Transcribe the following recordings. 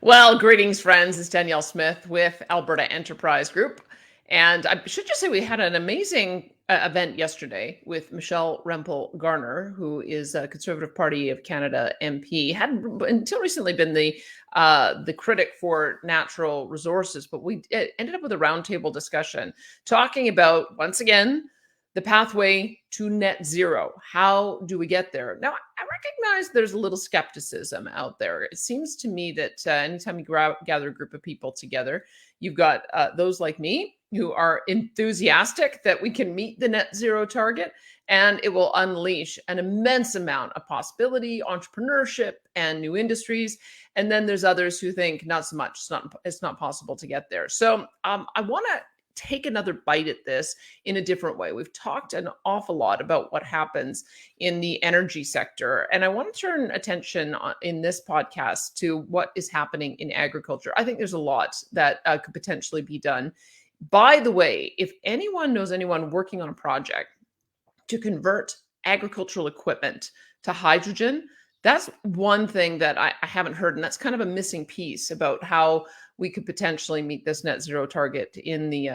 Well, greetings, friends. It's Danielle Smith with Alberta Enterprise Group. And I should just say we had an amazing event yesterday with Michelle Rempel Garner, who is a Conservative Party of Canada MP. Had until recently been the critic for natural resources, but we ended up with a roundtable discussion talking about, once again, the pathway to net zero. How do we get there? Now, I recognize there's a little skepticism out there. It seems to me that anytime you gather a group of people together, you've got those like me who are enthusiastic that we can meet the net zero target, and it will unleash an immense amount of possibility, entrepreneurship, and new industries. And then there's others who think not so much. It's not possible to get there. So I want to take another bite at this in a different way. We've talked an awful lot about what happens in the energy sector, and I want to turn attention in this podcast to what is happening in agriculture. I think there's a lot that could potentially be done. By the way, if anyone knows anyone working on a project to convert agricultural equipment to hydrogen, that's one thing that I haven't heard, and that's kind of a missing piece about how we could potentially meet this net zero target in the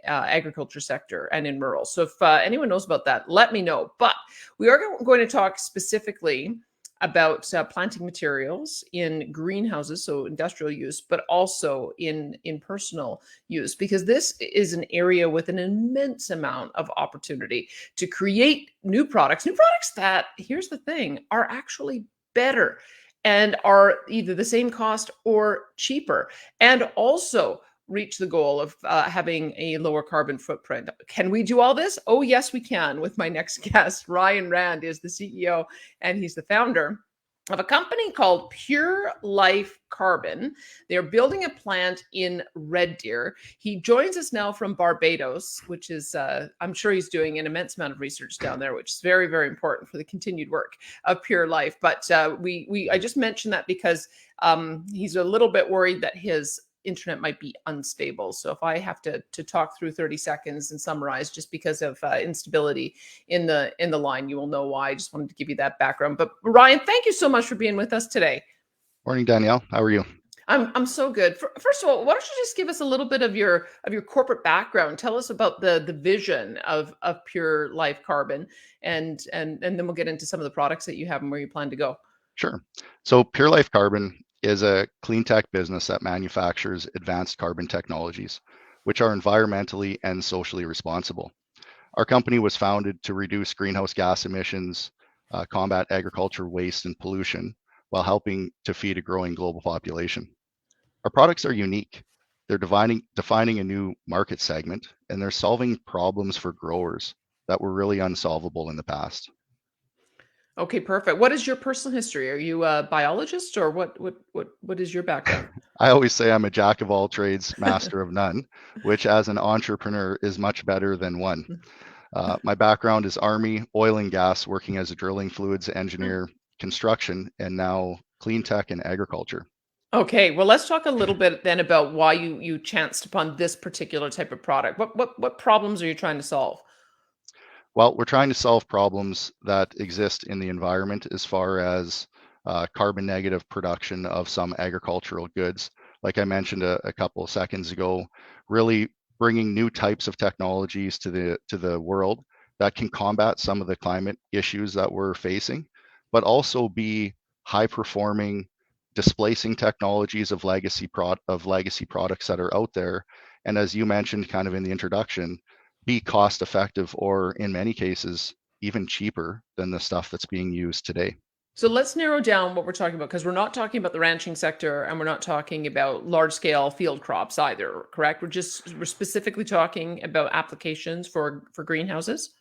agriculture sector and in rural. So if anyone knows about that, let me know. But we are going to talk specifically about planting materials in greenhouses, so industrial use, but also in personal use, because this is an area with an immense amount of opportunity to create new products that, here's the thing, are actually better and are either the same cost or cheaper, and also reach the goal of having a lower carbon footprint. Can we do all this? Oh, yes, we can. With my next guest, Ryan Rand is the CEO and he's the founder of a company called Pure Life Carbon. They're building a plant in Red Deer. He joins us now from Barbados, which is, I'm sure he's doing an immense amount of research down there, which is very, very important for the continued work of Pure Life. But I just mentioned that because he's a little bit worried that his internet might be unstable. So if I have to talk through 30 seconds and summarize just because of instability in the line, you will know why. I just wanted to give you that background. But Ryan, thank you so much for being with us today. Morning, Danielle. How are you? I'm so good. First of all, why don't you just give us a little bit of your corporate background? Tell us about the vision of Pure Life Carbon, and then we'll get into some of the products that you have and where you plan to go. Sure. So Pure Life Carbon is a clean tech business that manufactures advanced carbon technologies, which are environmentally and socially responsible. Our company was founded to reduce greenhouse gas emissions, combat agriculture waste and pollution, while helping to feed a growing global population. Our products are unique. They're defining a new market segment, and they're solving problems for growers that were really unsolvable in the past. Okay, perfect. What is your personal history? Are you a biologist, or what is your background? I always say I'm a jack of all trades, master of none, which as an entrepreneur is much better than one. My background is Army, oil and gas, working as a drilling fluids engineer, construction, and now clean tech and agriculture. Okay, well, let's talk a little bit then about why you chanced upon this particular type of product. What problems are you trying to solve? Well, we're trying to solve problems that exist in the environment as far as carbon negative production of some agricultural goods. Like I mentioned a couple of seconds ago, really bringing new types of technologies to the world that can combat some of the climate issues that we're facing, but also be high performing, displacing technologies of legacy products that are out there. And as you mentioned kind of in the introduction, be cost effective, or in many cases even cheaper than the stuff that's being used today. So let's narrow down what we're talking about, because we're not talking about the ranching sector and we're not talking about large scale field crops either, correct? We're specifically talking about applications for greenhouses.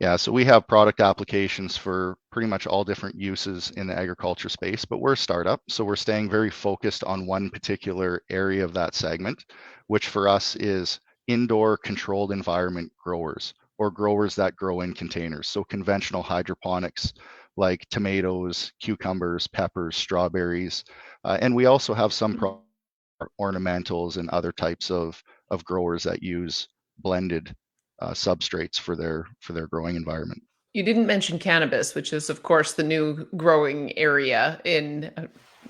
Yeah, so we have product applications for pretty much all different uses in the agriculture space, but we're a startup, so we're staying very focused on one particular area of that segment, which for us is indoor controlled environment growers, or growers that grow in containers. So conventional hydroponics like tomatoes, cucumbers, peppers, strawberries. And we also have some ornamentals and other types of growers that use blended substrates for their growing environment. You didn't mention cannabis, which is, of course, the new growing area in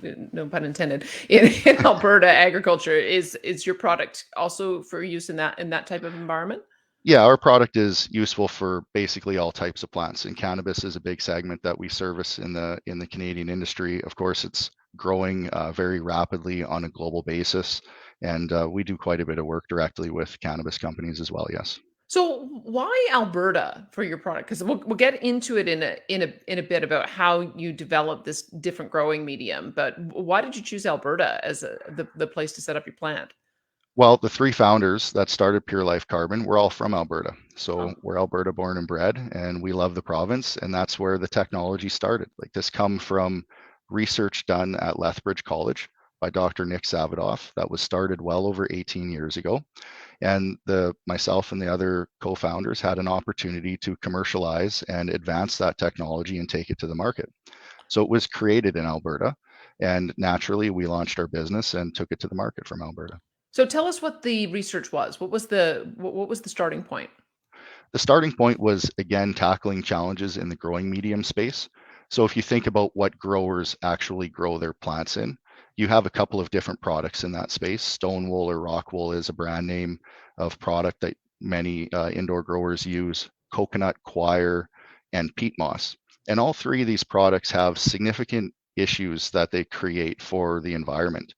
no pun intended, in Alberta agriculture. Is your product also for use in that type of environment? Yeah, our product is useful for basically all types of plants, and cannabis is a big segment that we service in the Canadian industry. Of course, it's growing very rapidly on a global basis, and we do quite a bit of work directly with cannabis companies as well. Yes. So why Alberta for your product? Because we'll get into it in a bit about how you develop this different growing medium. But why did you choose Alberta as the place to set up your plant? Well, the three founders that started Pure Life Carbon, we're all from Alberta. So Oh, we're Alberta born and bred, and we love the province. And that's where the technology started. Like this come from research done at Lethbridge College by Dr. Nick Savadoff that was started well over 18 years ago. And the myself and the other co-founders had an opportunity to commercialize and advance that technology and take it to the market. So it was created in Alberta, and naturally we launched our business and took it to the market from Alberta. so tell us what the research was. What was the starting point? The starting point was again tackling challenges in the growing medium space. So if you think about what growers actually grow their plants in, you have a couple of different products in that space. Stone wool or rock wool is a brand name of product that many indoor growers use, coconut, coir, and peat moss. And all three of these products have significant issues that they create for the environment.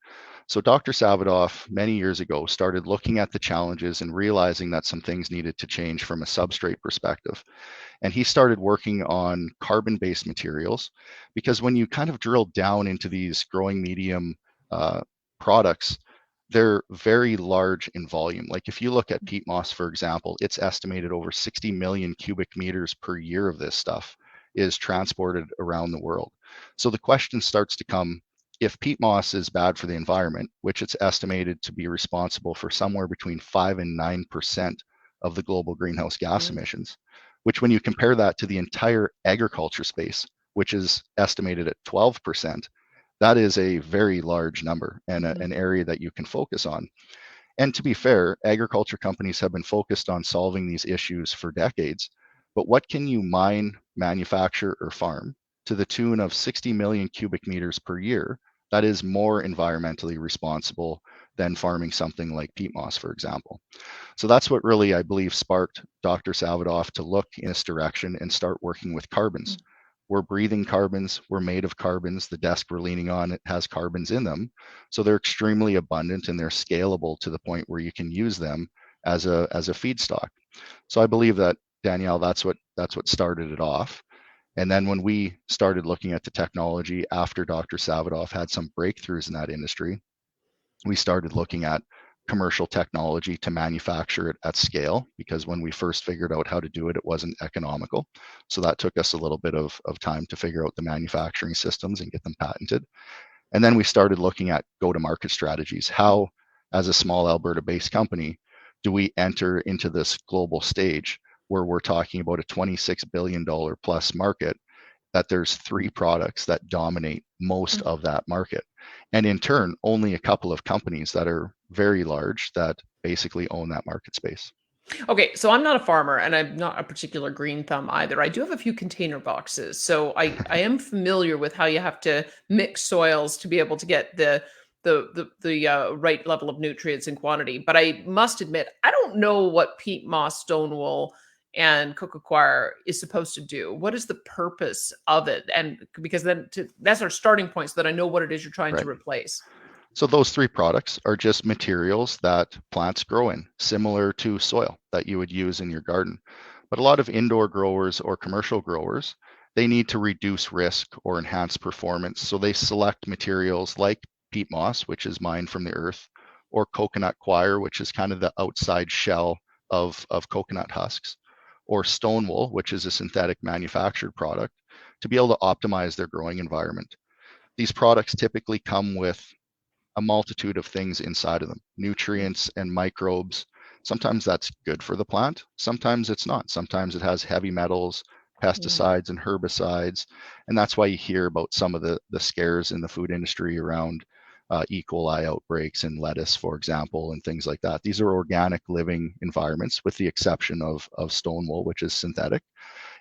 So Dr. Savadoff many years ago started looking at the challenges and realizing that some things needed to change from a substrate perspective. And he started working on carbon-based materials because when you kind of drill down into these growing medium uh, products, they're very large in volume. Like if you look at peat moss, for example, it's estimated over 60 million cubic meters per year of this stuff is transported around the world. So the question starts to come, if peat moss is bad for the environment, which it's estimated to be responsible for somewhere between 5 and 9% of the global greenhouse gas Mm, emissions, which when you compare that to the entire agriculture space, which is estimated at 12%, that is a very large number and mhm, an area that you can focus on. And to be fair, agriculture companies have been focused on solving these issues for decades. But what can you mine, manufacture, or farm to the tune of 60 million cubic meters per year that is more environmentally responsible than farming something like peat moss, for example? So that's what really, I believe, sparked Dr. Savadoff to look in this direction and start working with carbons. mm. We're breathing carbons, we're made of carbons. The desk we're leaning on, it has carbons in them. So they're extremely abundant and they're scalable to the point where you can use them as a feedstock. So I believe that, Danielle, that's what started it off. And then when we started looking at the technology after Dr. Savadoff had some breakthroughs in that industry, we started looking at commercial technology to manufacture it at scale because when we first figured out how to do it, it wasn't economical. So that took us a little bit of time to figure out the manufacturing systems and get them patented. And then we started looking at go to market strategies. How, as a small Alberta based company, do we enter into this global stage where we're talking about a $26 billion plus market, that there's three products that dominate most of that market. And in turn, only a couple of companies that are very large that basically own that market space. Okay, so I'm not a farmer and I'm not a particular green thumb either. I do have a few container boxes. So I am familiar with how you have to mix soils to be able to get the right level of nutrients and quantity. But I must admit, I don't know what peat moss, stone wool, and coco coir is supposed to do. What is the purpose of it? And because that's our starting point so that I know what it is you're trying to Right. replace. So those three products are just materials that plants grow in, similar to soil that you would use in your garden. But a lot of indoor growers or commercial growers, they need to reduce risk or enhance performance. So they select materials like peat moss, which is mined from the earth, or coconut coir, which is kind of the outside shell of coconut husks, or stone wool, which is a synthetic manufactured product, to be able to optimize their growing environment. These products typically come with a multitude of things inside of them, nutrients and microbes. Sometimes that's good for the plant, sometimes it's not. Sometimes it has heavy metals, Mm. pesticides, and herbicides. And that's why you hear about some of the scares in the food industry around E. coli outbreaks in lettuce, for example, and things like that. These are organic living environments, with the exception of stone wool, which is synthetic,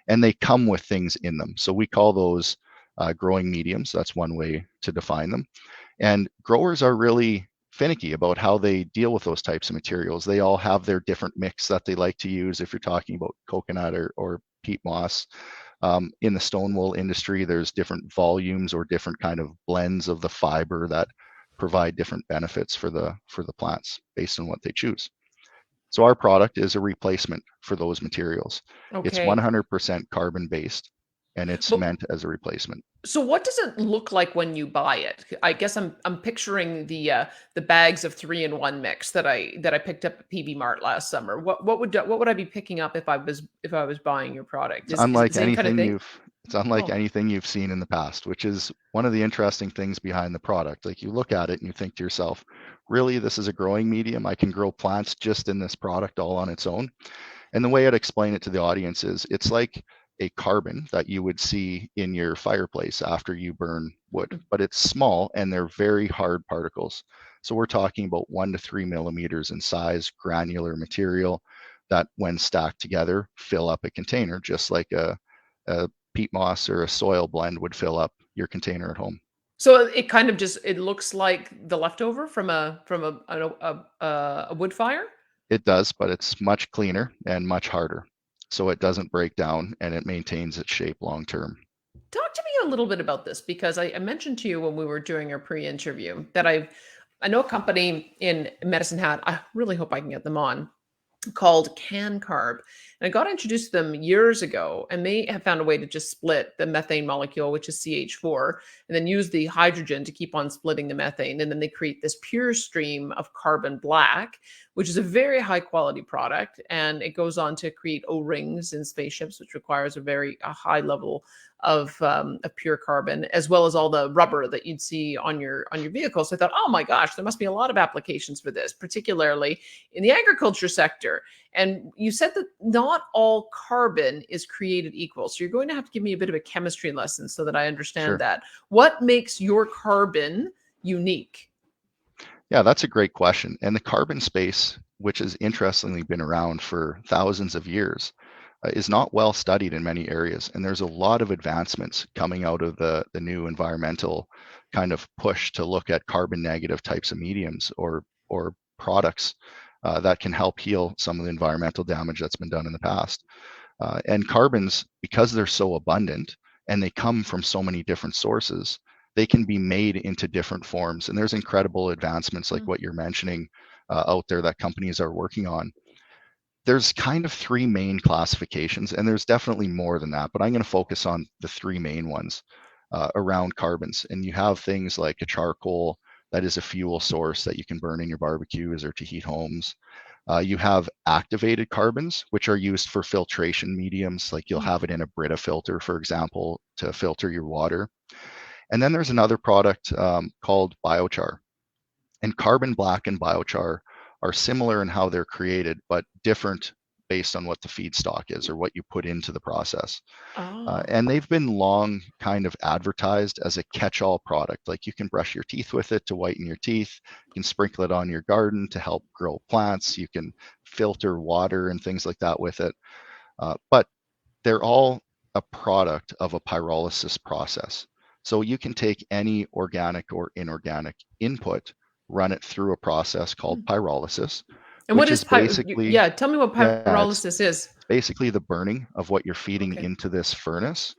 and they come with things in them. So we call those growing mediums. That's one way to define them. And growers are really finicky about how they deal with those types of materials. They all have their different mix that they like to use. If you're talking about coconut or peat moss, in the stone wool industry, there's different volumes or different kind of blends of the fiber that provide different benefits for the plants based on what they choose. So our product is a replacement for those materials. It's Okay. 100% carbon based, and it's But meant as a replacement. so what does it look like when you buy it? I guess I'm picturing the bags of 3-in-1 mix that I picked up at PB Mart last summer. What would I be picking up if I was buying your product? It's Is it the unlike same kind of anything thing? you've it's unlike Oh. anything you've seen in the past, which is one of the interesting things behind the product. Like you look at it and you think to yourself, really, this is a growing medium. I can grow plants just in this product all on its own. And the way I'd explain it to the audience is it's like a carbon that you would see in your fireplace after you burn wood, but it's small and they're very hard particles. So we're talking about 1 to 3 millimeters in size, granular material that, when stacked together, fill up a container, just like a peat moss or a soil blend would fill up your container at home. So it kind of just it looks like the leftover from a wood fire? It does, but it's much cleaner and much harder. So it doesn't break down and it maintains its shape long term. Talk to me a little bit about this because I mentioned to you when we were doing our pre-interview that I know a company in Medicine Hat. I really hope I can get them on called Can Carb. And I got introduced to them years ago, and they have found a way to just split the methane molecule, which is CH4, and then use the hydrogen to keep on splitting the methane. And then they create this pure stream of carbon black, which is a very high quality product. And it goes on to create O-rings in spaceships, which requires a high level of pure carbon, as well as all the rubber that you'd see on your vehicle. So I thought, oh my gosh, there must be a lot of applications for this, particularly in the agriculture sector. And you said that not all carbon is created equal. So you're going to have to give me a bit of a chemistry lesson so that I understand Sure. that. What makes your carbon unique? Yeah, that's a great question. And the carbon space, which has interestingly been around for thousands of years, is not well studied in many areas. And there's a lot of advancements coming out of the new environmental kind of push to look at carbon negative types of mediums or products that can help heal some of the environmental damage that's been done in the past. And carbons, because they're so abundant and they come from so many different sources, they can be made into different forms. And there's incredible advancements like Mm, what you're mentioning out there that companies are working on. There's kind of three main classifications, and there's definitely more than that, but I'm going to focus on the three main ones around carbons. And you have things like a charcoal that is a fuel source that you can burn in your barbecues or to heat homes. You have activated carbons, which are used for filtration mediums, like you'll mm, have it in a Brita filter, for example, to filter your water. And then there's another product called biochar. And carbon black and biochar are similar in how they're created, but different based on what the feedstock is or what you put into the process. oh. And they've been long kind of advertised as a catch-all product. Like you can brush your teeth with it to whiten your teeth. You can sprinkle it on your garden to help grow plants. You can filter water and things like that with it. But they're all a product of a pyrolysis process. So you can take any organic or inorganic input, run it through a process called Mm. pyrolysis, And what which is is basically, yeah, tell me what yeah, pyrolysis is. it's basically the burning of what you're feeding Okay. into this furnace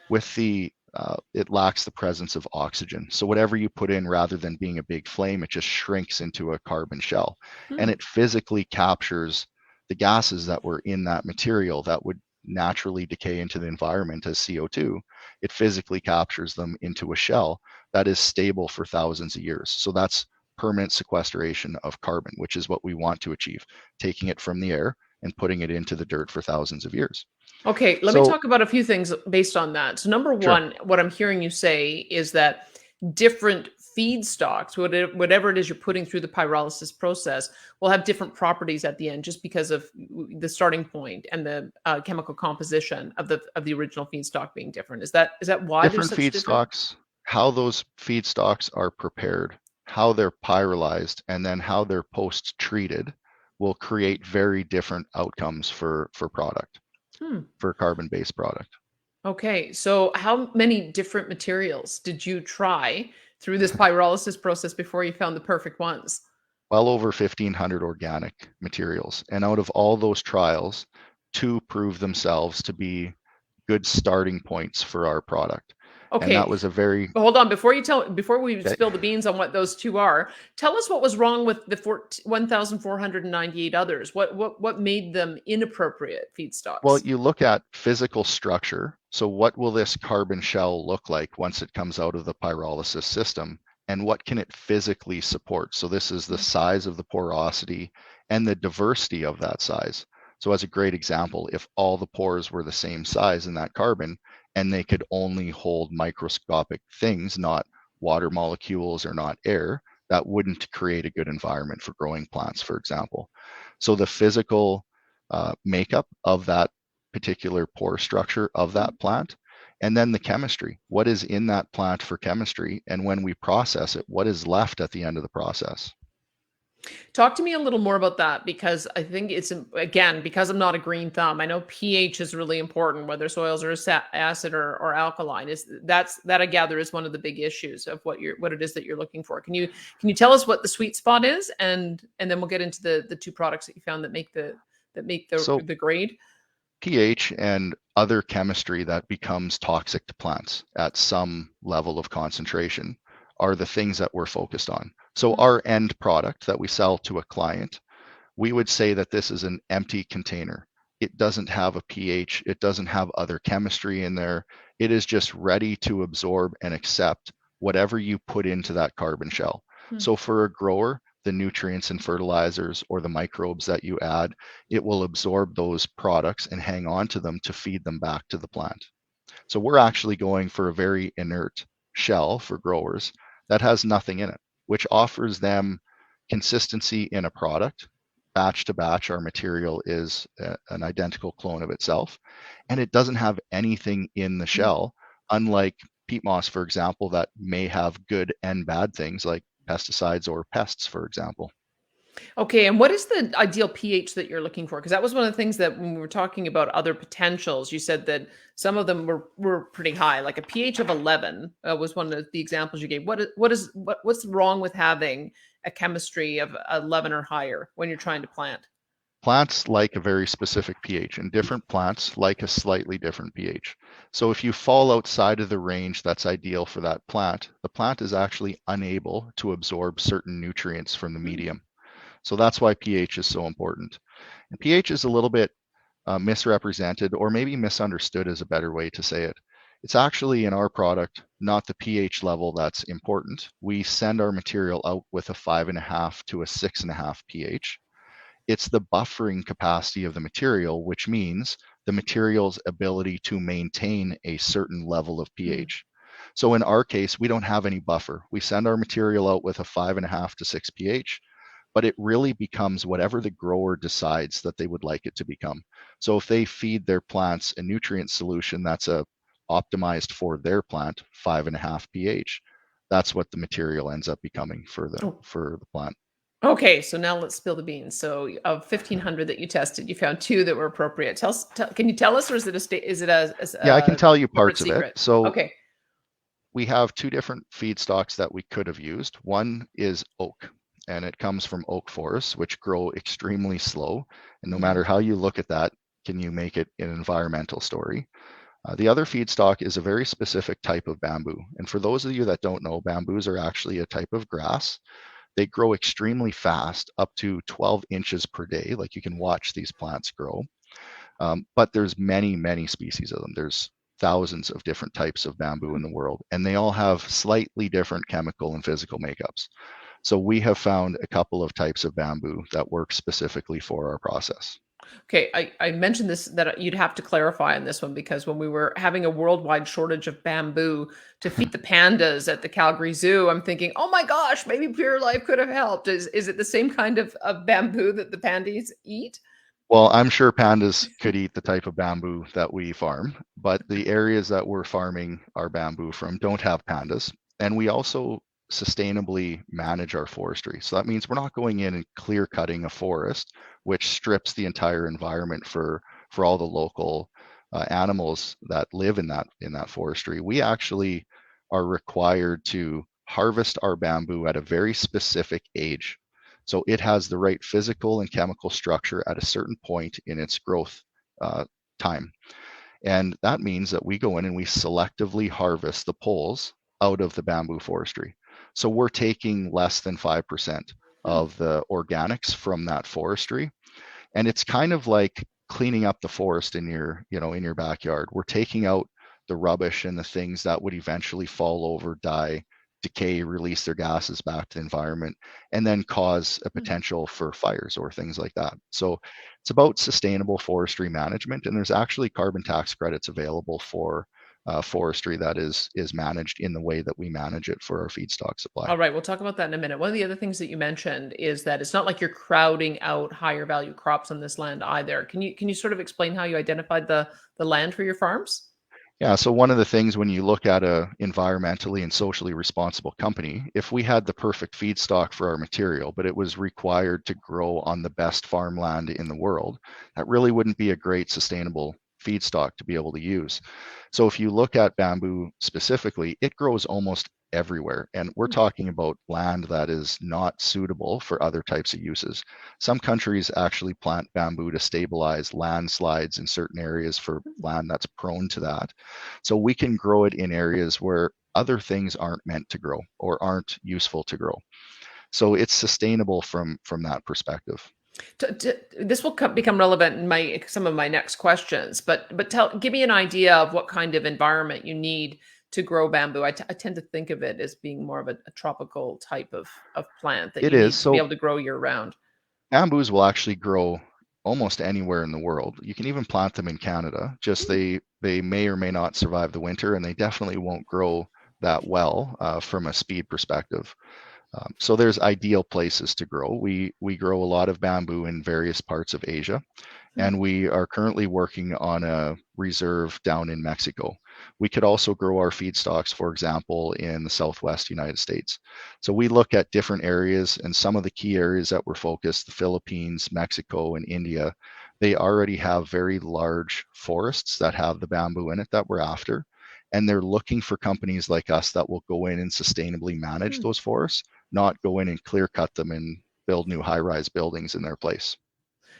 with it lacks the presence of oxygen. So whatever you put in, rather than being a big flame, it just shrinks into a carbon shell, and Hmm. it physically captures the gases that were in that material that would naturally decay into the environment as CO2. It physically captures them into a shell that is stable for thousands of years. So that's permanent sequestration of carbon, which is what we want to achieve, taking it from the air and putting it into the dirt for thousands of years. Okay, let me So, talk about a few things based on that. So, number sure. one, what I'm hearing you say is that different feedstocks, whatever it is you're putting through the pyrolysis process, will have different properties at the end, just because of the starting point and the chemical composition of the original feedstock being different. Is that why there's Different such different? feedstocks, how those feedstocks are prepared, how they're pyrolyzed, and then how they're post treated will create very different outcomes for product, Hmm. for carbon based product. Okay, so how many different materials did you try through this pyrolysis process before you found the perfect ones? Well over 1,500 organic materials. And out of all those trials, two proved themselves to be good starting points for our product. And that Okay, was a very, but hold on, before we okay, spill the beans on what those two are, tell us what was wrong with the 1,498 others. What made them inappropriate well, feedstocks? you look at physical structure. So what will this carbon shell look like once it comes out of the pyrolysis system? And what can it physically support? So this is the size of the porosity and the diversity of that size. So as a great example, if all the pores were the same size in that carbon and they could only hold microscopic things, not water molecules or not air, that wouldn't create a good environment for growing plants, for example. So the physical makeup of that particular pore structure of that plant, and then the chemistry. What is in that plant for chemistry? And when we process it, what is left at the end of the process? Talk to me a little more about that because I think it's again because I'm not a green thumb. I know pH is really important, whether soils are acid or alkaline. Is that I gather is one of the big issues of what it is that you're looking for. Can you tell us what the sweet spot is, and then we'll get into the two products that you found that make So the grade. pH and other chemistry that becomes toxic to plants at some level of concentration are the things that we're focused on. So Mm, our end product that we sell to a client, we would say that this is an empty container. It doesn't have a pH, it doesn't have other chemistry in there. It is just ready to absorb and accept whatever you put into that carbon shell. mm. So for a grower, the nutrients and fertilizers or the microbes that you add, it will absorb those products and hang on to them to feed them back to the plant. So we're actually going for a very inert shell for growers that has nothing in it, which offers them consistency in a product. Batch to batch, our material is an identical clone of itself, and it doesn't have anything in the shell, unlike peat moss, for example, that may have good and bad things like pesticides or pests, for example. Okay, and what is the ideal pH that you're looking for? Because that was one of the things that when we were talking about other potentials, you said that some of them were pretty high, like a pH of 11 was one of the examples you gave. What's wrong with having a chemistry of 11 or higher when you're trying to plant? Plants like a very specific pH, and different plants like a slightly different pH. So if you fall outside of the range that's ideal for that plant, the plant is actually unable to absorb certain nutrients from the Mm, medium. So that's why pH is so important. And pH is a little bit misrepresented or maybe misunderstood is a better way to say it. It's actually in our product, not the pH level that's important. We send our material out with a 5.5 to a 6.5 pH. It's the buffering capacity of the material, which means the material's ability to maintain a certain level of mm. pH. So in our case, we don't have any buffer. We send our material out with a 5.5 to 6 pH, but it really becomes whatever the grower decides that they would like it to become. So if they feed their plants a nutrient solution that's optimized for their plant, 5.5 pH, that's what the material ends up becoming Oh, for the plant. okay, so now let's spill the beans. So of 1,500 that you tested, you found two that were appropriate. Can you tell us, or is it a state? Is it Yeah, I can a tell you corporate parts of it. secret? So Okay. we have two different feedstocks that we could have used. One is oak, and it comes from oak forests, which grow extremely slow. And no Mhm. matter how you look at that, can you make it an environmental story? The other feedstock is a very specific type of bamboo. And for those of you that don't know, bamboos are actually a type of grass. They grow extremely fast, up to 12 inches per day. Like you can watch these plants grow. But there's many, many species of them. There's thousands of different types of bamboo in the world, and they all have slightly different chemical and physical makeups. So we have found a couple of types of bamboo that work specifically for our process. Okay, I mentioned this that you'd have to clarify on this one because when we were having a worldwide shortage of bamboo to feed the pandas at the Calgary Zoo, I'm thinking, oh my gosh, maybe Pure Life could have helped. Is it the same kind of bamboo that the pandas eat? Well, I'm sure pandas could eat the type of bamboo that we farm, but the areas that we're farming our bamboo from don't have pandas. And we also sustainably manage our forestry. So that means we're not going in and clear cutting a forest, which strips the entire environment for all the local animals that live in that forestry, we actually are required to harvest our bamboo at a very specific age. So it has the right physical and chemical structure at a certain point in its growth time. And that means that we go in and we selectively harvest the poles out of the bamboo forestry. So we're taking less than 5% Hmm. of the organics from that forestry. And it's kind of like cleaning up the forest in your backyard. We're taking out the rubbish and the things that would eventually fall over, die, decay, release their gases back to the environment, and then cause a Hmm. potential for fires or things like that. So it's about sustainable forestry management, and there's actually carbon tax credits available for forestry that is managed in the way that we manage it for our feedstock supply. All right, we'll talk about that in a minute. One of the other things that you mentioned is that it's not like you're crowding out higher value crops on this land either. Can you sort of explain how you identified the land for your farms? Yeah, so one of the things when you look at a environmentally and socially responsible company, if we had the perfect feedstock for our material, but it was required to grow on the best farmland in the world, that really wouldn't be a great sustainable feedstock to be able to use. So if you look at bamboo specifically, it grows almost everywhere. And we're Hmm. talking about land that is not suitable for other types of uses. Some countries actually plant bamboo to stabilize landslides in certain areas for land that's prone to that. So we can grow it in areas where other things aren't meant to grow or aren't useful to grow. So it's sustainable from that perspective. This will become relevant in my some of my next questions, but give me an idea of what kind of environment you need to grow bamboo. I tend to think of it as being more of a tropical type of plant that It you is. need to be So able to grow year round. bamboos will actually grow almost anywhere in the world. You can even plant them in Canada. Just Hmm. they may or may not survive the winter, and they definitely won't grow that well from a speed perspective. So there's ideal places to grow. We grow a lot of bamboo in various parts of Asia, Hmm. and we are currently working on a reserve down in Mexico. We could also grow our feedstocks, for example, in the Southwest United States. So we look at different areas, and some of the key areas that we're focused, the Philippines, Mexico, and India, they already have very large forests that have the bamboo in it that we're after. And they're looking for companies like us that will go in and sustainably manage Hmm. those forests, not go in and clear cut them and build new high rise buildings in their place.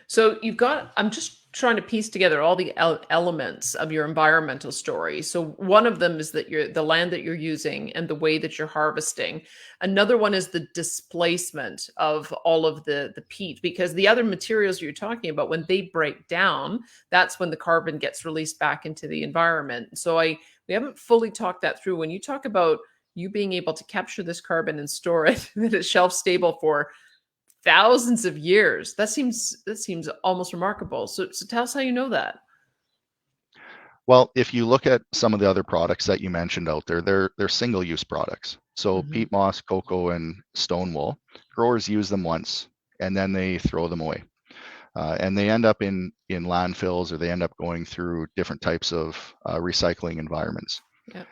So you've got, I'm just trying to piece together all the elements of your environmental story. So one of them is that the land that you're using and the way that you're harvesting. Another one is the displacement of all of the peat, because the other materials you're talking about, when they break down, that's when the carbon gets released back into the environment. So we haven't fully talked that through. When you talk about you being able to capture this carbon and store it, that it's shelf stable for thousands of years. That seems almost remarkable. So tell us how you know that. Well, if you look at some of the other products that you mentioned out there, they're single-use products. So Hmm. peat moss, cocoa, and stone wool, growers use them once and then they throw them away. And they end up in landfills, or they end up going through different types of recycling environments. Yeah.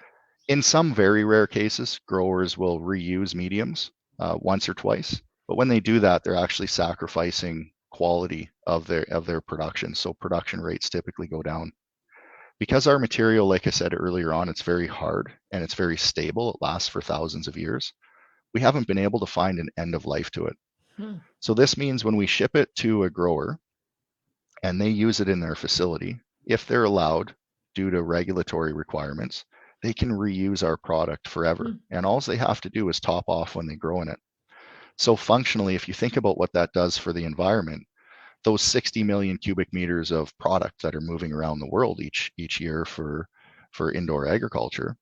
In some very rare cases, growers will reuse mediums once or twice, but when they do that, they're actually sacrificing quality of their production. So production rates typically go down. Because our material, like I said earlier on, it's very hard and it's very stable. It lasts for thousands of years. We haven't been able to find an end of life to it. Hmm. So this means when we ship it to a grower and they use it in their facility, if they're allowed due to regulatory requirements, they can reuse our product forever. Hmm. And all they have to do is top off when they grow in it. So functionally, if you think about what that does for the environment, those 60 million cubic meters of product that are moving around the world each year for indoor agriculture,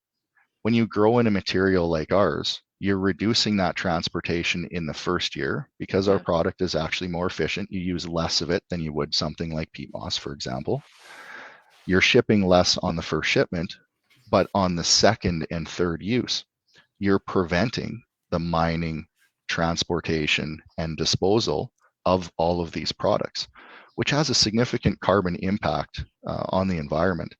when you grow in a material like ours, you're reducing that transportation in the first year because our Yeah. product is actually more efficient. You use less of it than you would something like peat moss, for example. You're shipping less on the first shipment, but on the second and third use, you're preventing the mining, transportation, and disposal of all of these products, which has a significant carbon impact on the environment.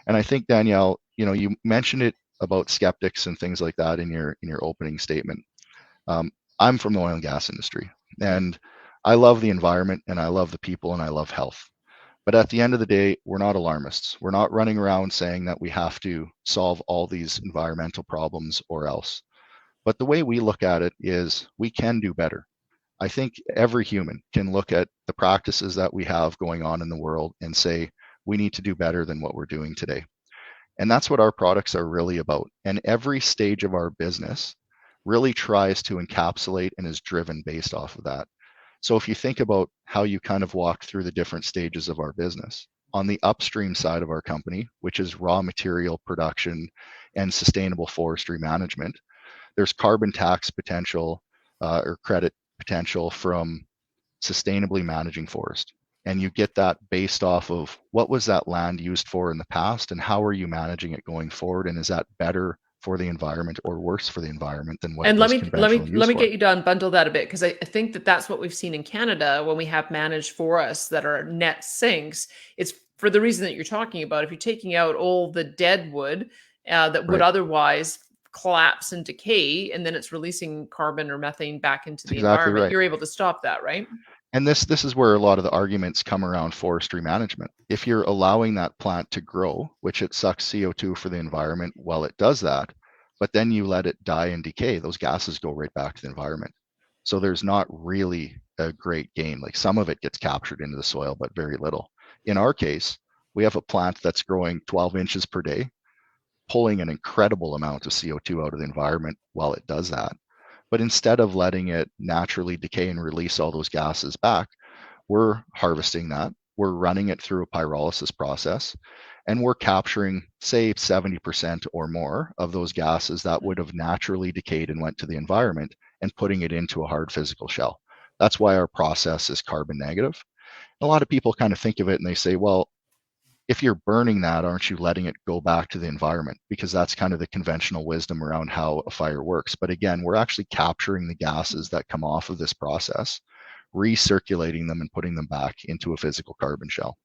And I think, Danielle, you mentioned it about skeptics and things like that in your opening statement. Um, I'm from the oil and gas industry, Yeah. and I love the environment, and I love the people, and I love health. But at the end of the day, we're not alarmists. We're not running around saying that we have to solve all these environmental problems or else. But the way we look at it is we can do better. I think every human can look at the practices that we have going on in the world and say, we need to do better than what we're doing today. And that's what our products are really about. And every stage of our business really tries to encapsulate and is driven based off of that. So if you think about how you kind of walk through the different stages of our business, on the upstream side of our company, which is raw material production and sustainable forestry management, there's carbon tax potential or credit potential from sustainably managing forest. And you get that based off of what was that land used for in the past and how are you managing it going forward? And is that better for the environment or worse for the environment than what it And was conventionally let used me for? get you to unbundle that a bit because I think that that's what we've seen in Canada when we have managed forests that are net sinks. It's for the reason that you're talking about. If you're taking out all the dead wood that would Right. otherwise collapse and decay, and then it's releasing carbon or methane back into That's the exactly environment, right. you're able to stop that, right? And this is where a lot of the arguments come around forestry management. If you're allowing that plant to grow, which it sucks CO2 for the environment while it does that, but then you let it die and decay, those gases go right back to the environment. So there's not really a great gain. Like some of it gets captured into the soil, but very little. In our case, we have a plant that's growing 12 inches per day, pulling an incredible amount of CO2 out of the environment while it does that. But instead of letting it naturally decay and release all those gases back, we're harvesting that. We're running it through a pyrolysis process, and we're capturing, say, 70% or more of those gases that would have naturally decayed and went to the environment and putting it into a hard physical shell. That's why our process is carbon negative. A lot of people kind of think of it and they say, well, if you're burning that, aren't you letting it go back to the environment? Because that's kind of the conventional wisdom around how a fire works. But again, we're actually capturing the gases that come off of this process, recirculating them and putting them back into a physical carbon shell.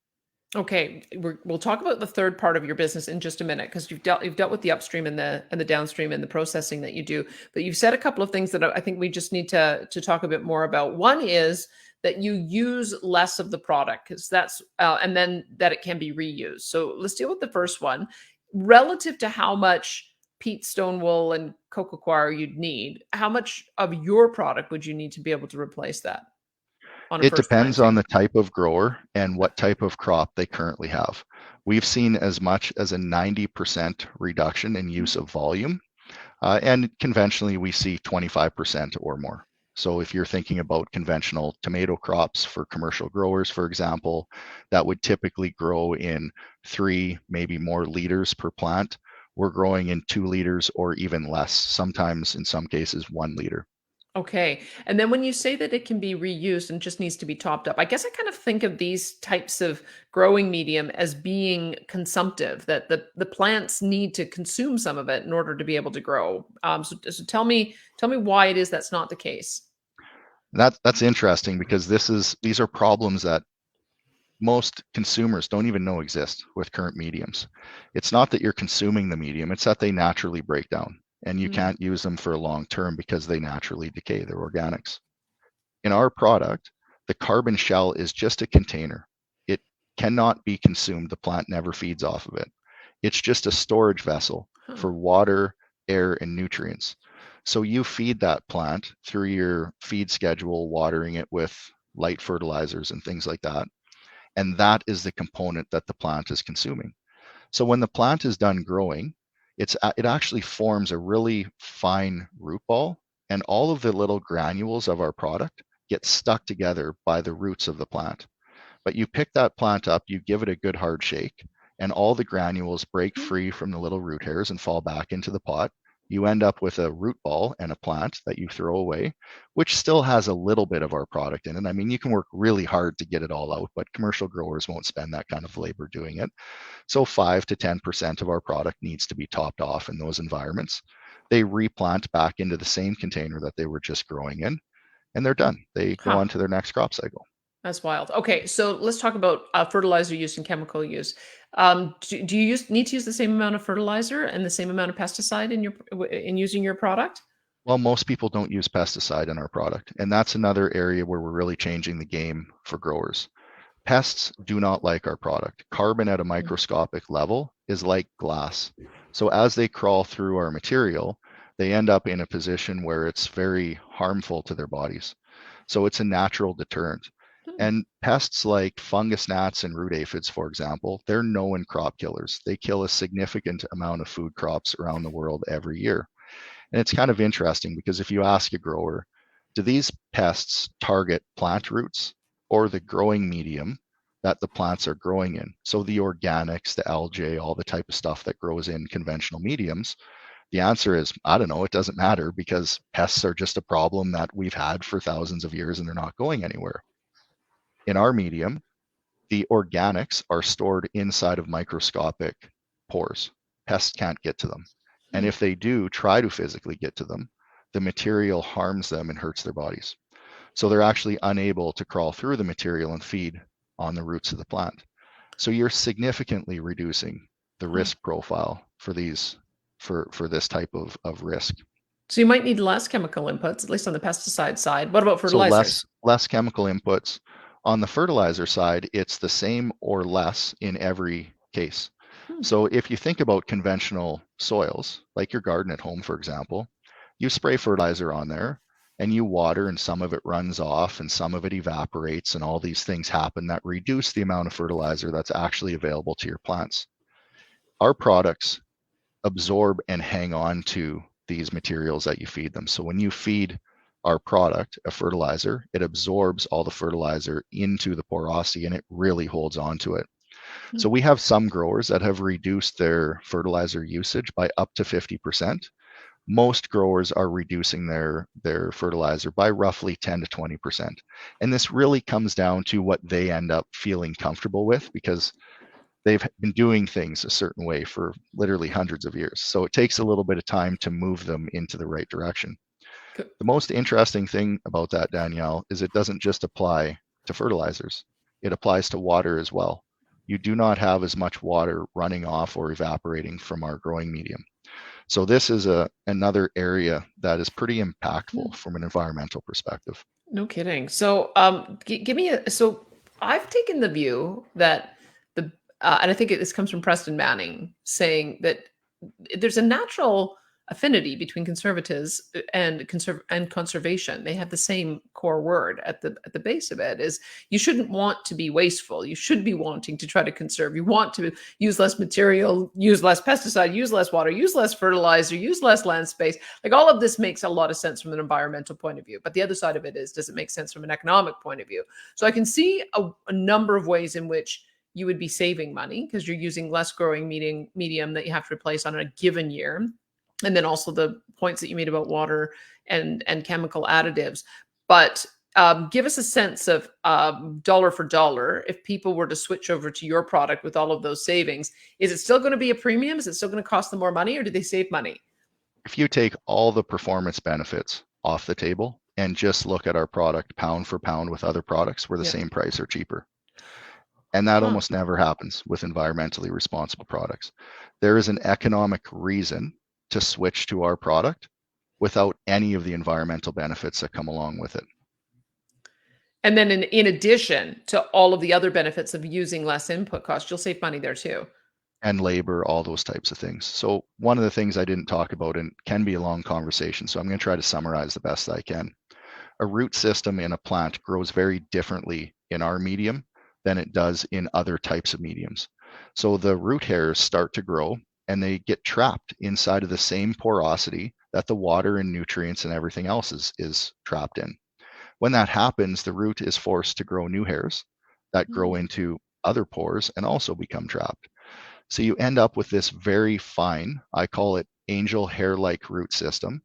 Okay, we'll talk about the third part of your business in just a minute because you've dealt with the upstream and the downstream and the processing that you do. But you've said a couple of things that I think we just need to talk a bit more about. One is that you use less of the product because that's and then that it can be reused. So let's deal with the first one relative to how much peat, stone wool, and coco coir you'd need. How much of your product would you need to be able to replace that on a It first depends on planting? the type of grower and what type of crop they currently have. We've seen as much as a 90% reduction in use of volume. And conventionally, we see 25% or more. So if you're thinking about conventional tomato crops for commercial growers, for example, that would typically grow in 3, maybe more liters per plant. We're growing in 2 liters or even less, sometimes in some cases 1 liter. Okay. And then when you say that it can be reused and just needs to be topped up, I guess I kind of think of these types of growing medium as being consumptive, that the plants need to consume some of it in order to be able to grow. So tell me why it is that's not the case. That's interesting because these are problems that most consumers don't even know exist with current mediums. It's not that you're consuming the medium, it's that they naturally break down and you Mm. can't use them for a long term because they naturally decay. They're organics. In our product, the carbon shell is just a container. It cannot be consumed. The plant never feeds off of it. It's just a storage vessel Huh. for water, air, and nutrients. So you feed that plant through your feed schedule, watering it with light fertilizers and things like that. And that is the component that the plant is consuming. So when the plant is done growing, it actually forms a really fine root ball, and all of the little granules of our product get stuck together by the roots of the plant. But you pick that plant up, you give it a good hard shake, and all the granules break Mhm. free from the little root hairs and fall back into the pot. You end up with a root ball and a plant that you throw away, which still has a little bit of our product in it. I mean, you can work really hard to get it all out, but commercial growers won't spend that kind of labor doing it. So 5 to 10% of our product needs to be topped off in those environments. They replant back into the same container that they were just growing in, and they're done. They go Huh. on to their next crop cycle. That's wild. Okay, so let's talk about fertilizer use and chemical use. Do you need to use the same amount of fertilizer and the same amount of pesticide in in using your product? Well, most people don't use pesticide in our product, and that's another area where we're really changing the game for growers. Pests do not like our product. Carbon at a microscopic level is like glass. So as they crawl through our material, they end up in a position where it's very harmful to their bodies. So it's a natural deterrent. Hmm. And pests like fungus gnats and root aphids, for example, they're known crop killers. They kill a significant amount of food crops around the world every year. And it's kind of interesting because if you ask a grower, do these pests target plant roots or the growing medium that the plants are growing in? So the organics, the algae, all the type of stuff that grows in conventional mediums. The answer is, I don't know, it doesn't matter because pests are just a problem that we've had for thousands of years and they're not going anywhere. In our medium, the organics are stored inside of microscopic pores. Pests can't get to them. And Hmm. if they do try to physically get to them, the material harms them and hurts their bodies. So they're actually unable to crawl through the material and feed on the roots of the plant. So you're significantly reducing the Huh. risk profile for these for this type of risk. So you might need less chemical inputs, at least on the pesticide side. What about So fertilizers? less chemical inputs. On the fertilizer side, it's the same or less in every case. Hmm. So if you think about conventional soils, like your garden at home, for example, you spray fertilizer on there and you water and some of it runs off and some of it evaporates and all these things happen that reduce the amount of fertilizer that's actually available to your plants. Our products absorb and hang on to these materials that you feed them. So when you feed our product a fertilizer, it absorbs all the fertilizer into the porosity and it really holds on to it. Hmm. So we have some growers that have reduced their fertilizer usage by up to 50%. Most growers are reducing their fertilizer by roughly 10 to 20%. And this really comes down to what they end up feeling comfortable with because they've been doing things a certain way for literally hundreds of years. So it takes a little bit of time to move them into the right direction. Good. The most interesting thing about that, Danielle, is it doesn't just apply to fertilizers, it applies to water as well. You do not have as much water running off or evaporating from our growing medium. So this is another area that is pretty Hmm. impactful from an environmental perspective. No kidding. So, give me a. So, I've taken the view that and I think this comes from Preston Manning saying that there's a natural affinity between conservatives and conservation. They have the same core word at the base of it. Is you shouldn't want to be wasteful. You should be wanting to try to conserve. You want to use less material, use less pesticide, use less water, use less fertilizer, use less land space. Like all of this makes a lot of sense from an environmental point of view. But the other side of it is, does it make sense from an economic point of view? So I can see a number of ways in which you would be saving money because you're using less growing medium that you have to replace on a given year. And then also the points that you made about water and chemical additives. But give us a sense of dollar for dollar. If people were to switch over to your product with all of those savings, is it still going to be a premium? Is it still going to cost them more money, or do they save money? If you take all the performance benefits off the table and just look at our product pound for pound with other products, we're the Yeah. same price or cheaper. And that Huh. almost never happens with environmentally responsible products. There is an economic reason to switch to our product without any of the environmental benefits that come along with it. And then in addition to all of the other benefits of using less input cost, you'll save money there too. And labor, all those types of things. So one of the things I didn't talk about and can be a long conversation, so I'm going to try to summarize the best I can. A root system in a plant grows very differently in our medium than it does in other types of mediums. So the root hairs start to grow and they get trapped inside of the same porosity that the water and nutrients and everything else is trapped in. When that happens, the root is forced to grow new hairs that grow Hmm. into other pores and also become trapped. So you end up with this very fine, I call it angel hair like root system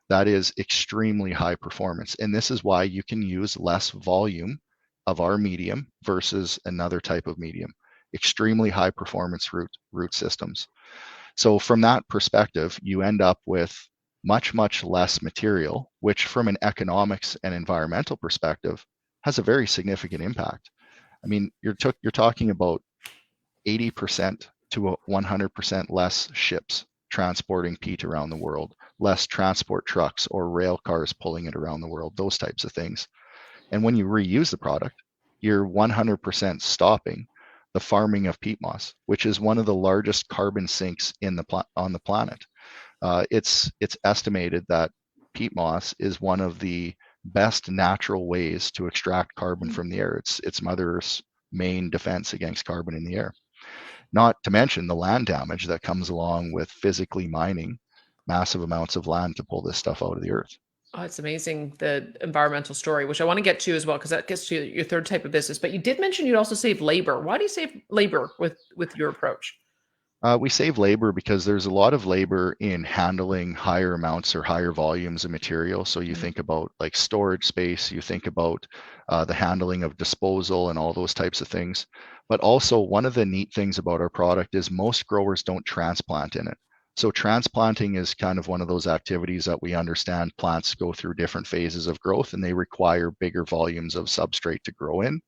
that is extremely high performance. And this is why you can use less volume of our medium versus another type of medium. Extremely high performance root systems. So from that perspective, you end up with much less material, which from an economics and environmental perspective has a very significant impact. I mean, you're talking about 80% to 100% less ships transporting peat around the world, less transport trucks or rail cars pulling it around the world, those types of things. And when you reuse the product, you're 100% stopping the farming of peat moss, which is one of the largest carbon sinks on the planet. It's estimated that peat moss is one of the best natural ways to extract carbon Mm. from the air. It's Mother Earth's main defense against carbon in the air. Not to mention the land damage that comes along with physically mining massive amounts of land to pull this stuff out of the earth. Oh, it's amazing, the environmental story, which I want to get to as well, because that gets to your third type of business. But you did mention you'd also save labor. Why do you save labor with your approach? We save labor because there's a lot of labor in handling higher amounts or higher volumes of material. So you Mhm. think about like storage space, you think about the handling of disposal and all those types of things. But also, one of the neat things about our product is most growers don't transplant in it. So transplanting is kind of one of those activities that we understand plants go through different phases of growth and they require bigger volumes of substrate to grow in.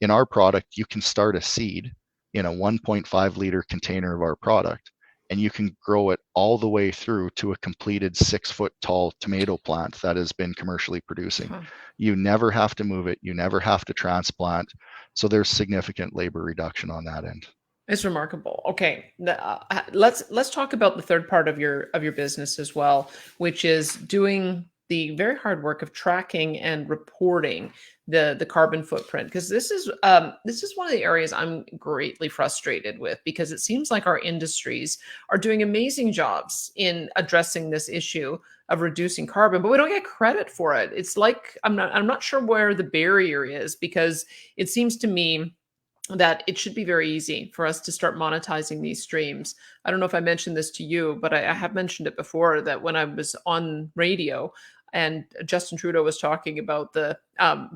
In our product, you can start a seed in a 1.5 liter container of our product, and you can grow it all the way through to a completed 6 foot tall tomato plant that has been commercially producing. Huh. You never have to move it, you never have to transplant. So there's significant labor reduction on that end. It's remarkable. Okay, let's talk about the third part of your business as well, which is doing the very hard work of tracking and reporting the carbon footprint. Because this is one of the areas I'm greatly frustrated with, because it seems like our industries are doing amazing jobs in addressing this issue of reducing carbon, but we don't get credit for it. It's like I'm not sure where the barrier is, because it seems to me that it should be very easy for us to start monetizing these streams. I don't know if I mentioned this to you, but I have mentioned it before, that when I was on radio and Justin Trudeau was talking about the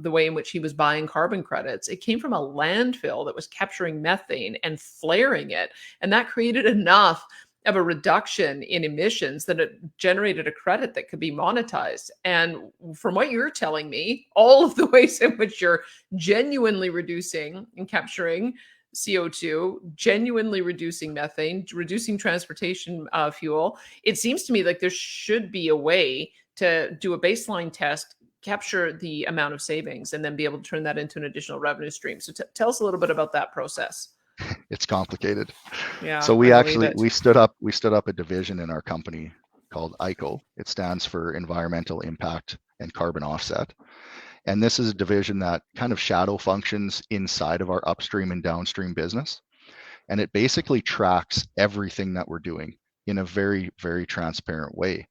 way in which he was buying carbon credits, it came from a landfill that was capturing methane and flaring it, and that created enough of a reduction in emissions that it generated a credit that could be monetized. And from what you're telling me, all of the ways in which you're genuinely reducing and capturing CO2, genuinely reducing methane, reducing transportation fuel, it seems to me like there should be a way to do a baseline test, capture the amount of savings, and then be able to turn that into an additional revenue stream. So tell us a little bit about that process. It's complicated. Yeah, So I we believe actually it. we stood up a division in our company called ICO. It stands for Environmental Impact and Carbon Offset. And this is a division that kind of shadow functions inside of our upstream and downstream business. And it basically tracks everything that we're doing in a very, very transparent way.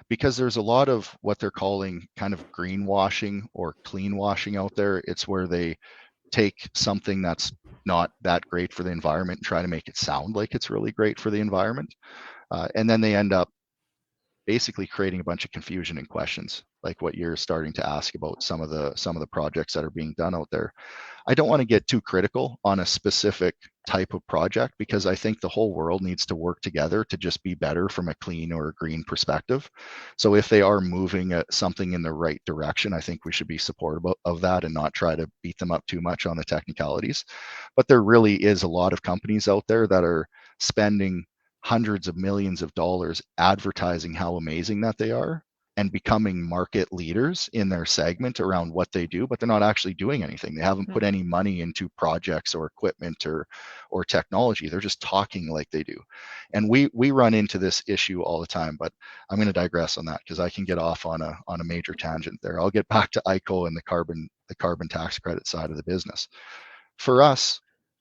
Because there's a lot of what they're calling kind of greenwashing or clean washing out there. It's where they take something that's not that great for the environment and try to make it sound like it's really great for the environment. And then they end up basically creating a bunch of confusion and questions like what you're starting to ask about some of the projects that are being done out there. I don't want to get too critical on a specific type of project because I think the whole world needs to work together to just be better from a clean or a green perspective. So if they are moving something in the right direction, I think we should be supportive of that and not try to beat them up too much on the technicalities. But there really is a lot of companies out there that are spending hundreds of millions of dollars advertising how amazing that they are and becoming market leaders in their segment around what they do, but they're not actually doing anything. They haven't put any money into projects or equipment or technology. They're just talking like they do. And we run into this issue all the time, but I'm going to digress on that because I can get off on a major tangent there. I'll get back to ICO and the carbon tax credit side of the business. For us,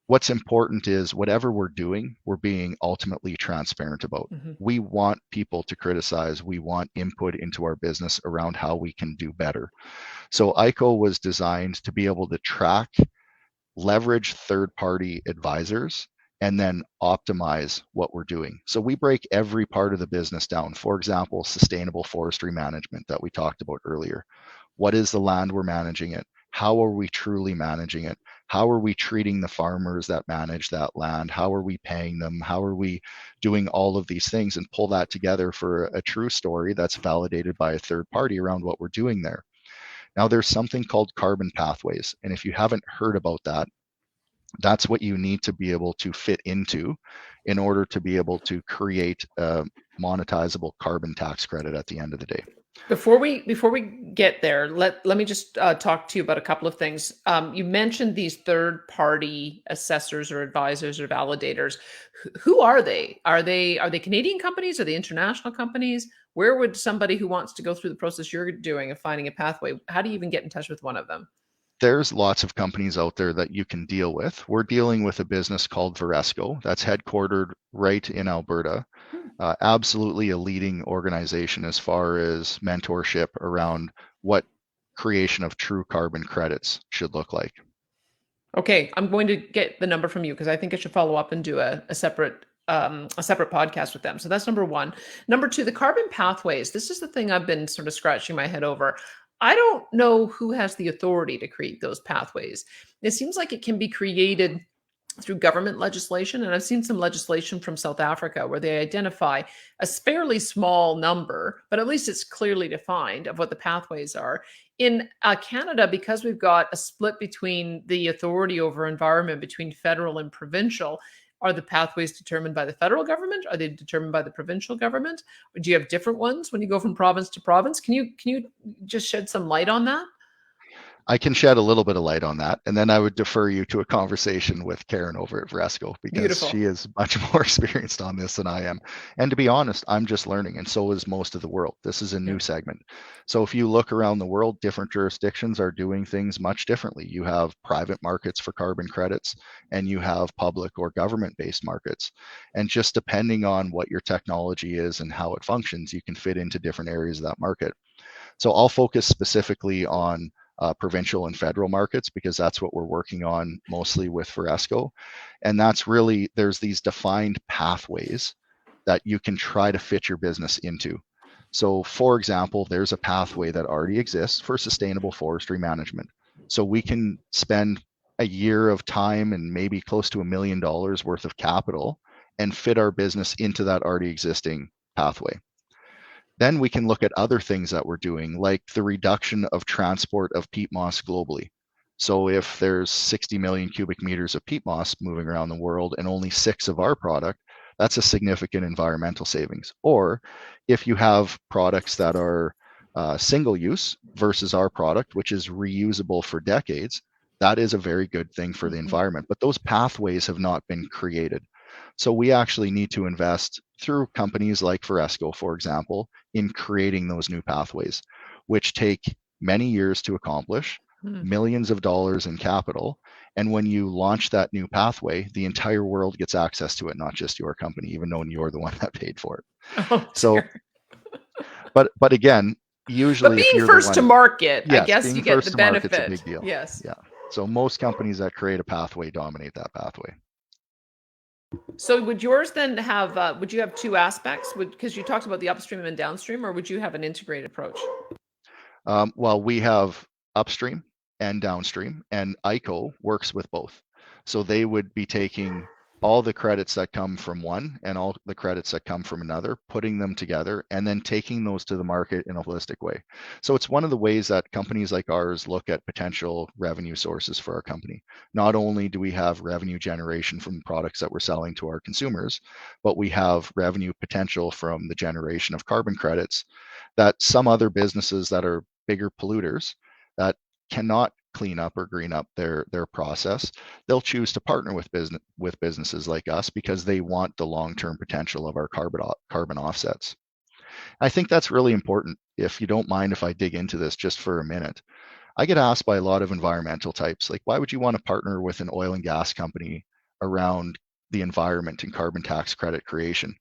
what's important is whatever we're doing, we're being ultimately transparent about. Mhm. We want people to criticize, we want input into our business around how we can do better. So ICO was designed to be able to track, leverage third party advisors, and then optimize what we're doing. So we break every part of the business down. For example, sustainable forestry management that we talked about earlier. What is the land we're managing it? How are we truly managing it? How are we treating the farmers that manage that land? How are we paying them? How are we doing all of these things and pull that together for a true story that's validated by a third party around what we're doing there? Now, there's something called carbon pathways. And if you haven't heard about that, that's what you need to be able to fit into in order to be able to create a monetizable carbon tax credit at the end of the day. Before we get there, let me just talk to you about a couple of things. You mentioned these third party assessors or advisors or validators. Who are they? Are they Canadian companies? Are they international companies? Where would somebody who wants to go through the process you're doing of finding a pathway? How do you even get in touch with one of them? There's lots of companies out there that you can deal with. We're dealing with a business called Veresco that's headquartered right in Alberta. Hmm. Absolutely a leading organization as far as mentorship around what creation of true carbon credits should look like. Okay, I'm going to get the number from you because I think I should follow up and do a separate podcast with them. So that's number one. Number two, the carbon pathways. This is the thing I've been sort of scratching my head over. I don't know who has the authority to create those pathways. It seems like it can be created through government legislation. And I've seen some legislation from South Africa where they identify a fairly small number, but at least it's clearly defined of what the pathways are. In Canada, because we've got a split between the authority over environment between federal and provincial, are the pathways determined by the federal government? Are they determined by the provincial government? Or do you have different ones when you go from province to province? Can you just shed some light on that? I can shed a little bit of light on that, and then I would defer you to a conversation with Karen over at Veresco because she Beautiful. is much more experienced on this than I am. And to be honest, I'm just learning, and so is most of the world. This is a Yeah. new segment. So if you look around the world, different jurisdictions are doing things much differently. You have private markets for carbon credits, and you have public or government-based markets. And just depending on what your technology is and how it functions, you can fit into different areas of that market. So I'll focus specifically on provincial and federal markets because that's what we're working on mostly with Veresco. And that's really, there's these defined pathways that you can try to fit your business into. So, for example, there's a pathway that already exists for sustainable forestry management. So we can spend a year of time and maybe close to $1 million worth of capital and fit our business into that already existing pathway. Then we can look at other things that we're doing, like the reduction of transport of peat moss globally. So if there's 60 million cubic meters of peat moss moving around the world and only 6 of our product, that's a significant environmental savings. Or if you have products that are single use versus our product, which is reusable for decades, that is a very good thing for the Mhm. environment. But those pathways have not been created. So we actually need to invest through companies like Veresco, for example, in creating those new pathways, which take many years to accomplish, Hmm. millions of dollars in capital. And when you launch that new pathway, the entire world gets access to it, not just your company, even though you're the one that paid for it. Oh So, dear. but again, But usually if being you're the first to one, market, I yes, guess you being get the first to market's a benefit. big deal. Yes. Yeah. So most companies that create a pathway dominate that pathway. So would yours then have would you have two aspects? Would because you talked about the upstream and downstream, or would you have an integrated approach? Well, we have upstream and downstream, and ICO works with both. So they would be taking all the credits that come from one and all the credits that come from another, putting them together, and then taking those to the market in a holistic way. So it's one of the ways that companies like ours look at potential revenue sources for our company. Not only do we have revenue generation from products that we're selling to our consumers, but we have revenue potential from the generation of carbon credits that some other businesses that are bigger polluters that cannot clean up or green up their process, they'll choose to partner with businesses like us because they want the long-term potential of our carbon offsets. I think that's really important. If you don't mind if I dig into this just for a minute, I get asked by a lot of environmental types, like, why would you want to partner with an oil and gas company around the environment and carbon tax credit creation?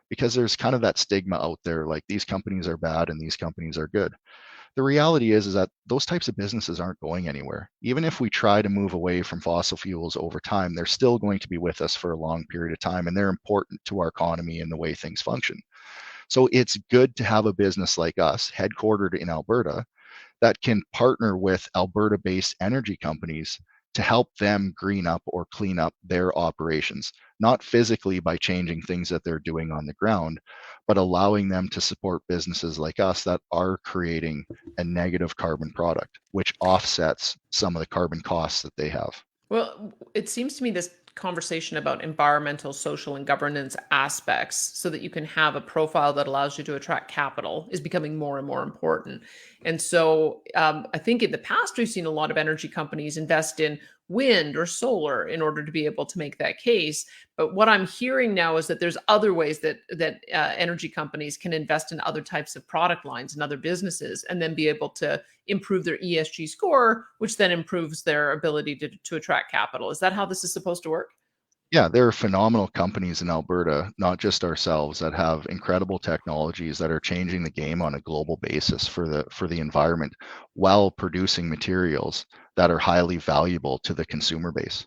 Because there's kind of that stigma out there, like these companies are bad and these companies are good. The reality is that those types of businesses aren't going anywhere. Even if we try to move away from fossil fuels over time, they're still going to be with us for a long period of time, and they're important to our economy and the way things function. So it's good to have a business like us, headquartered in Alberta, that can partner with Alberta based energy companies to help them green up or clean up their operations, not physically by changing things that they're doing on the ground, but allowing them to support businesses like us that are creating a negative carbon product, which offsets some of the carbon costs that they have. Well, it seems to me this conversation about environmental, social, and governance aspects so that you can have a profile that allows you to attract capital is becoming more and more important. And so I think in the past, we've seen a lot of energy companies invest in wind or solar in order to be able to make that case. But what I'm hearing now is that there's other ways that energy companies can invest in other types of product lines and other businesses, and then be able to improve their ESG score, which then improves their ability to attract capital. Is that how this is supposed to work? Yeah, there are phenomenal companies in Alberta, not just ourselves, that have incredible technologies that are changing the game on a global basis for the environment while producing materials that are highly valuable to the consumer base.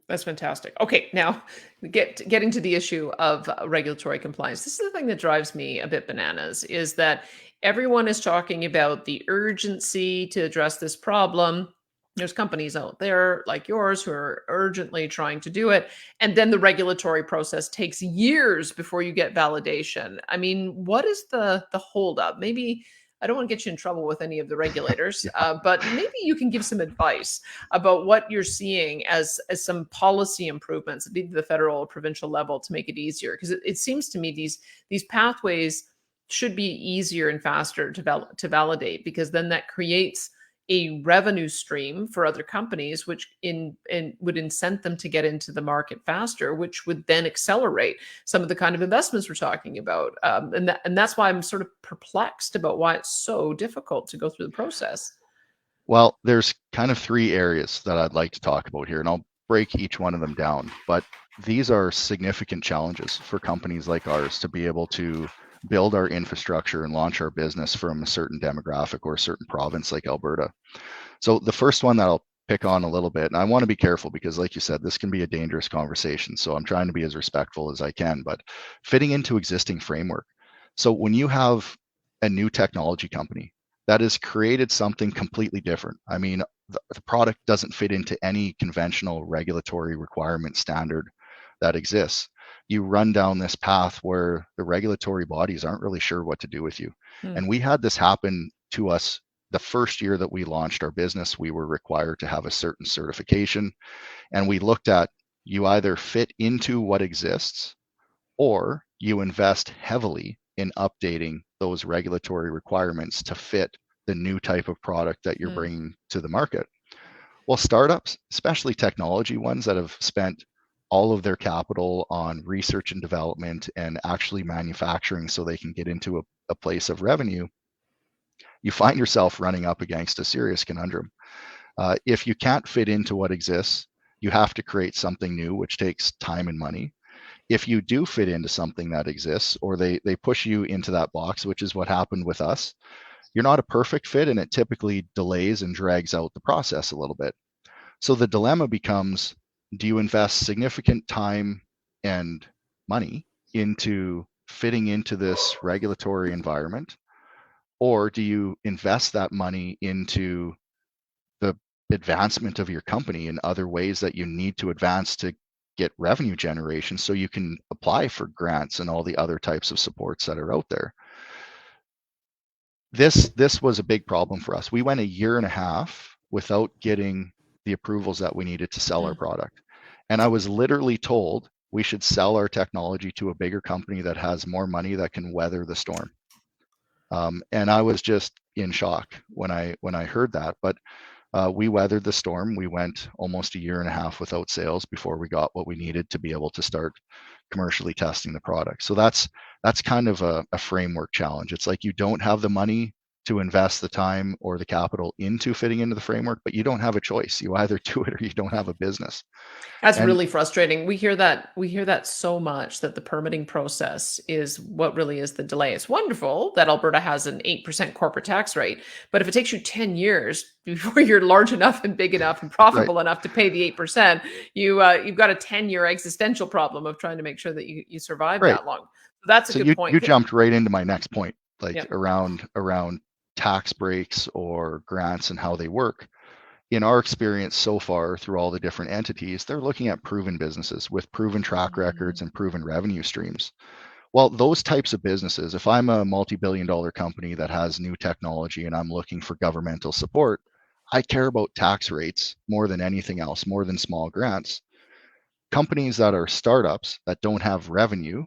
That's fantastic. Okay, now getting to the issue of regulatory compliance. This is the thing that drives me a bit bananas is that everyone is talking about the urgency to address this problem. There's companies out there like yours who are urgently trying to do it, and then the regulatory process takes years before you get validation. I mean, what is the holdup? Maybe I don't want to get you in trouble with any of the regulators, Yeah. but maybe you can give some advice about what you're seeing as some policy improvements at either the federal or provincial level to make it easier, because it seems to me these pathways should be easier and faster to validate, because then that creates a revenue stream for other companies, which in would incent them to get into the market faster, which would then accelerate some of the kind of investments we're talking about. And that's why I'm sort of perplexed about why it's so difficult to go through the process. Well, there's kind of three areas that I'd like to talk about here, and I'll break each one of them down. But these are significant challenges for companies like ours to be able to build our infrastructure and launch our business from a certain demographic or a certain province like Alberta. So the first one that I'll pick on a little bit, and I want to be careful because, like you said, this can be a dangerous conversation. So I'm trying to be as respectful as I can, but fitting into existing framework. So when you have a new technology company that has created something completely different, I mean, the product doesn't fit into any conventional regulatory requirement standard that exists. You run down this path where the regulatory bodies aren't really sure what to do with you. Hmm. And we had this happen to us the first year that we launched our business. We were required to have a certain certification, and we looked at, you either fit into what exists or you invest heavily in updating those regulatory requirements to fit the new type of product that you're Hmm. bringing to the market. Well, startups, especially technology ones that have spent all of their capital on research and development and actually manufacturing so they can get into a place of revenue, you find yourself running up against a serious conundrum. If you can't fit into what exists, you have to create something new, which takes time and money. If you do fit into something that exists, or they push you into that box, which is what happened with us, you're not a perfect fit, and it typically delays and drags out the process a little bit. So the dilemma becomes, do you invest significant time and money into fitting into this regulatory environment, or do you invest that money into the advancement of your company in other ways that you need to advance to get revenue generation so you can apply for grants and all the other types of supports that are out there? This was a big problem for us. We went a year and a half without getting the approvals that we needed to sell our Hmm. product. And I was literally told we should sell our technology to a bigger company that has more money that can weather the storm. And I was just in shock when I heard that. But we weathered the storm. We went almost a year and a half without sales before we got what we needed to be able to start commercially testing the product. So that's kind of a framework challenge. It's like you don't have the money to invest the time or the capital into fitting into the framework, but you don't have a choice. You either do it or you don't have a business. That's And really frustrating. We hear that so much, that the permitting process is what really is the delay. It's wonderful that Alberta has an 8% corporate tax rate, but if it takes you 10 years before you're large enough and big enough and right, profitable enough to pay the 8%, you've got a 10-year existential problem of trying to make sure that you survive right. that long. So that's a So good you point. jumped right into my next point, like Yeah. around tax breaks or grants and how they work. In our experience so far through all the different entities, they're looking at proven businesses with proven track records Mhm. and proven revenue streams. Well, those types of businesses, if I'm a multi-billion dollar company that has new technology and I'm looking for governmental support, I care about tax rates more than anything else, more than small grants. companies that are startups that don't have revenue,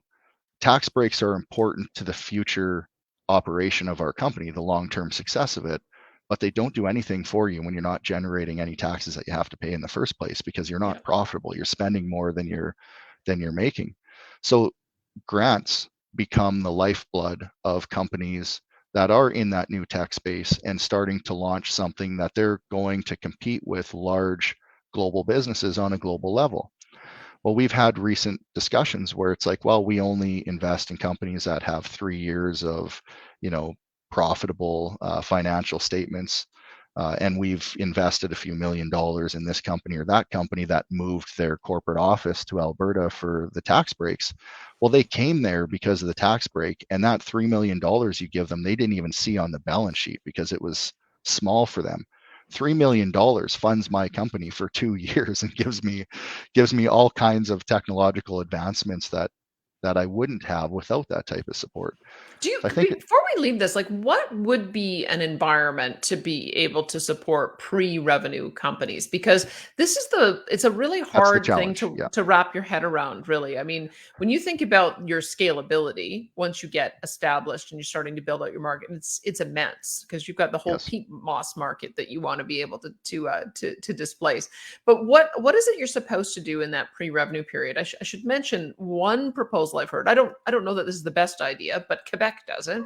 tax breaks are important to the future operation of our company, the long-term success of it, but they don't do anything for you when you're not generating any taxes that you have to pay in the first place because you're Yeah. not profitable. You're spending more than you're making. So grants become the lifeblood of companies that are in that new tech space and starting to launch something that they're going to compete with large global businesses on a global level. Well, we've had recent discussions where it's like, well, we only invest in companies that have 3 years of, you know, profitable financial statements. And we've invested a few $1 million in this company or that company that moved their corporate office to Alberta for the tax breaks. Well, they came there because of the tax break, and that $3 million you give them, they didn't even see on the balance sheet because it was small for them. $3 million funds my company for 2 years and gives me all kinds of technological advancements that I wouldn't have without that type of support. Do you, So I think before we leave this, like what would be an environment to be able to support pre-revenue companies? Because it's a really that's the hard thing challenge. Yeah. to wrap your head around, really. I mean, when you think about your scalability, once you get established and you're starting to build out your market, it's immense because you've got the whole Yes. peat moss market that you want to be able to displace. But what is it you're supposed to do in that pre-revenue period? I should mention one proposal I've heard. I don't know that this is the best idea, but Quebec does it.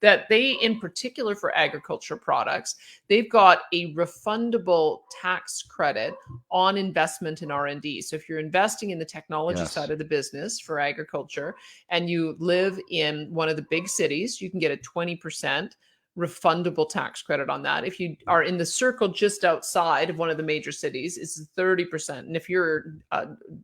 That they, in particular for agriculture products, they've got a refundable tax credit on investment in R&D. So if you're investing in the technology Yes. side of the business for agriculture and you live in one of the big cities, you can get a 20% refundable tax credit on that. If you are in the circle just outside of one of the major cities, it's 30%. And if you're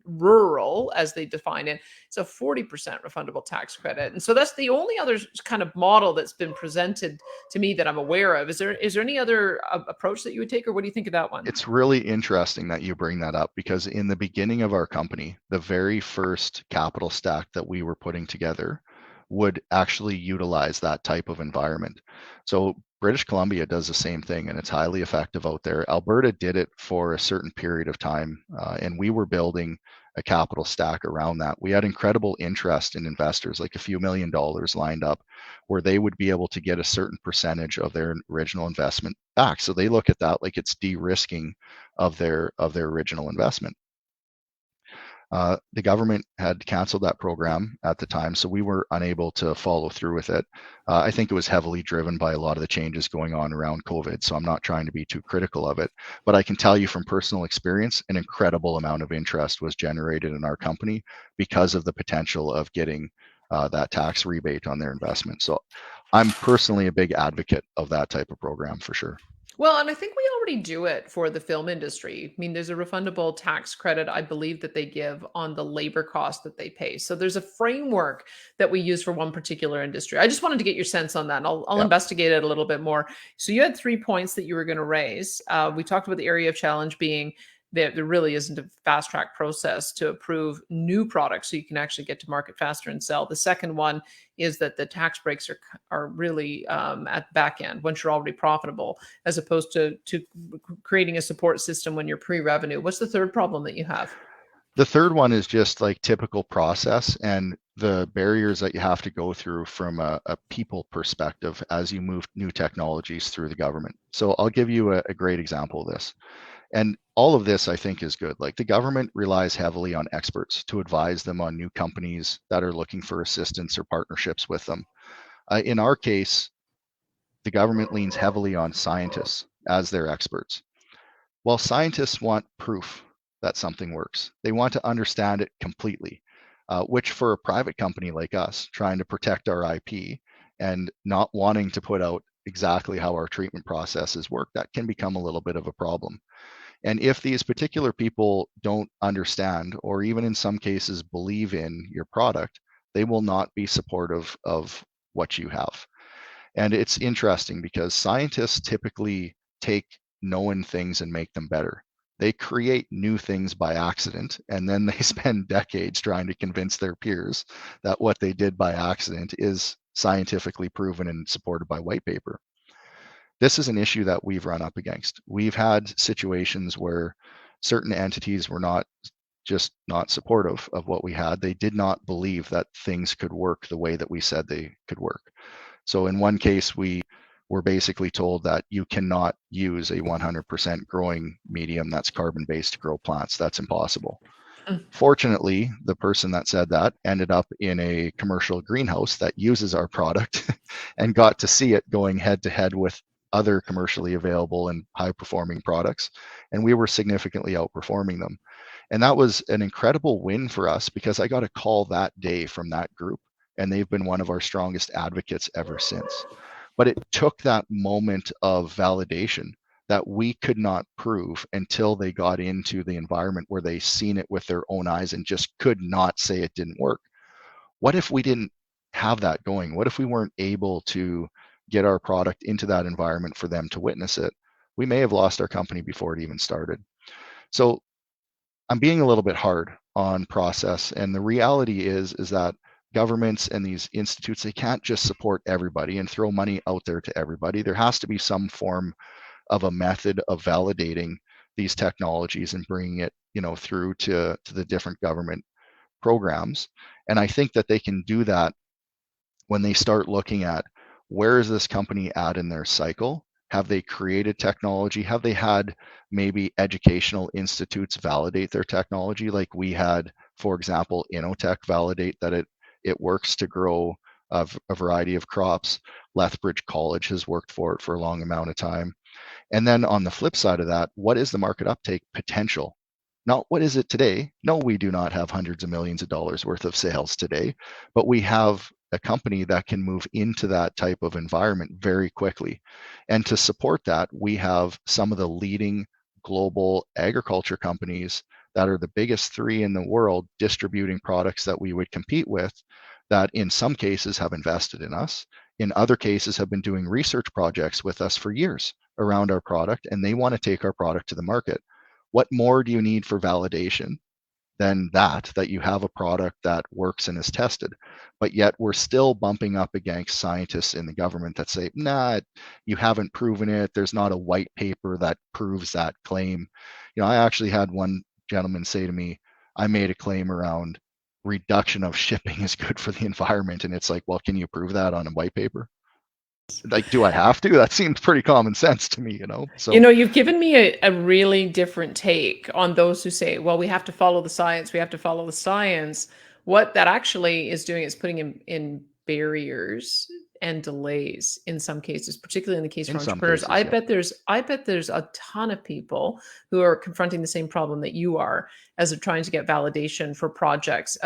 rural, as they define it, it's a 40% refundable tax credit. And so that's the only other kind of model that's been presented to me that I'm aware of. Is there any other approach that you would take, or what do you think of that one? It's really interesting that you bring that up because in the beginning of our company, the very first capital stack that we were putting together would actually utilize that type of environment. So British Columbia does the same thing and it's highly effective out there. Alberta did it for a certain period of time, and we were building a capital stack around that. We had incredible interest in investors, like a few $1 million lined up, where they would be able to get a certain percentage of their original investment back. So they look at that like it's de-risking of their original investment. The government had canceled that program at the time, so we were unable to follow through with it. I think it was heavily driven by a lot of the changes going on around COVID, so I'm not trying to be too critical of it. But I can tell you from personal experience, an incredible amount of interest was generated in our company because of the potential of getting that tax rebate on their investment. So I'm personally a big advocate of that type of program for sure. Well, and I think we already do it for the film industry. I mean, there's a refundable tax credit, I believe, that they give on the labor cost that they pay. So there's a framework that we use for one particular industry. I just wanted to get your sense on that, and I'll Yeah. investigate it a little bit more. So you had 3 points that you were going to raise. We talked about the area of challenge being that there really isn't a fast track process to approve new products so you can actually get to market faster and sell. The second one is that the tax breaks are really at the back end once you're already profitable, as opposed to creating a support system when you're pre-revenue. What's the third problem that you have? The third one is just like typical process and the barriers that you have to go through from a people perspective as you move new technologies through the government. So I'll give you a great example of this. And all of this, I think, is good. Like the government relies heavily on experts to advise them on new companies that are looking for assistance or partnerships with them. In our case, the government leans heavily on scientists as their experts. Well, scientists want proof that something works. They want to understand it completely, which for a private company like us, trying to protect our IP and not wanting to put out exactly how our treatment processes work, that can become a little bit of a problem. And if these particular people don't understand, or even in some cases believe in your product, they will not be supportive of what you have. And it's interesting because scientists typically take known things and make them better. They create new things by accident, and then they spend decades trying to convince their peers that what they did by accident is scientifically proven and supported by white paper. This is an issue that we've run up against. We've had situations where certain entities were not just not supportive of what we had. They did not believe that things could work the way that we said they could work. So in one case, we were basically told that you cannot use a 100% growing medium that's carbon-based to grow plants. That's impossible. Mm. Fortunately, the person that said that ended up in a commercial greenhouse that uses our product and got to see it going head to head with other commercially available and high performing products. And we were significantly outperforming them. And that was an incredible win for us because I got a call that day from that group, and they've been one of our strongest advocates ever since. But it took that moment of validation that we could not prove until they got into the environment where they seen it with their own eyes and just could not say it didn't work. What if we didn't have that going? What if we weren't able to get our product into that environment for them to witness it? We may have lost our company before it even started. So I'm being a little bit hard on process, and the reality is that governments and these institutes, they can't just support everybody and throw money out there to everybody. There has to be some form of a method of validating these technologies and bringing it, through to the different government programs. And I think that they can do that when they start looking at, where is this company at in their cycle? Have they created technology? Have they had maybe educational institutes validate their technology, like we had, for example, Innotech validate that it works to grow a variety of crops. Lethbridge College has worked for it for a long amount of time. And then on the flip side of that, what is the market uptake potential? Not what is it today? No, we do not have hundreds of millions of dollars worth of sales today, but we have a company that can move into that type of environment very quickly. And to support that, we have some of the leading global agriculture companies that are the biggest three in the world distributing products that we would compete with, that in some cases have invested in us, in other cases have been doing research projects with us for years around our product, and they want to take our product to the market. What more do you need for validation than that you have a product that works and is tested? But yet we're still bumping up against scientists in the government that say, nah, you haven't proven it. There's not a white paper that proves that claim. I actually had one gentleman say to me, I made a claim around reduction of shipping is good for the environment. And it's like, well, can you prove that on a white paper? Like, do I have to? That seems pretty common sense to me. So You've given me a really different take on those who say, well, we have to follow the science, we have to follow the science. What that actually is doing is putting in barriers and delays in some cases, particularly in the case for in some entrepreneurs. cases, yeah. I bet there's a ton of people who are confronting the same problem that you are as they're trying to get validation for projects,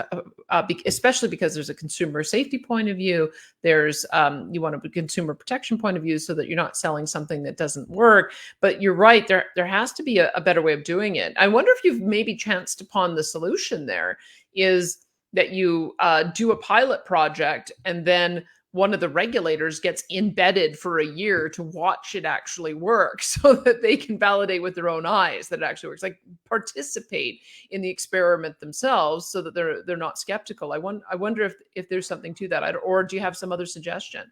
especially because there's a consumer safety point of view. There's you want a consumer protection point of view so that you're not selling something that doesn't work. But you're right, there has to be a better way of doing it. I wonder if you've maybe chanced upon the solution there is that you do a pilot project and then one of the regulators gets embedded for a year to watch it actually work so that they can validate with their own eyes that it actually works, like participate in the experiment themselves so that they're not skeptical. I wonder if there's something to that, or do you have some other suggestion?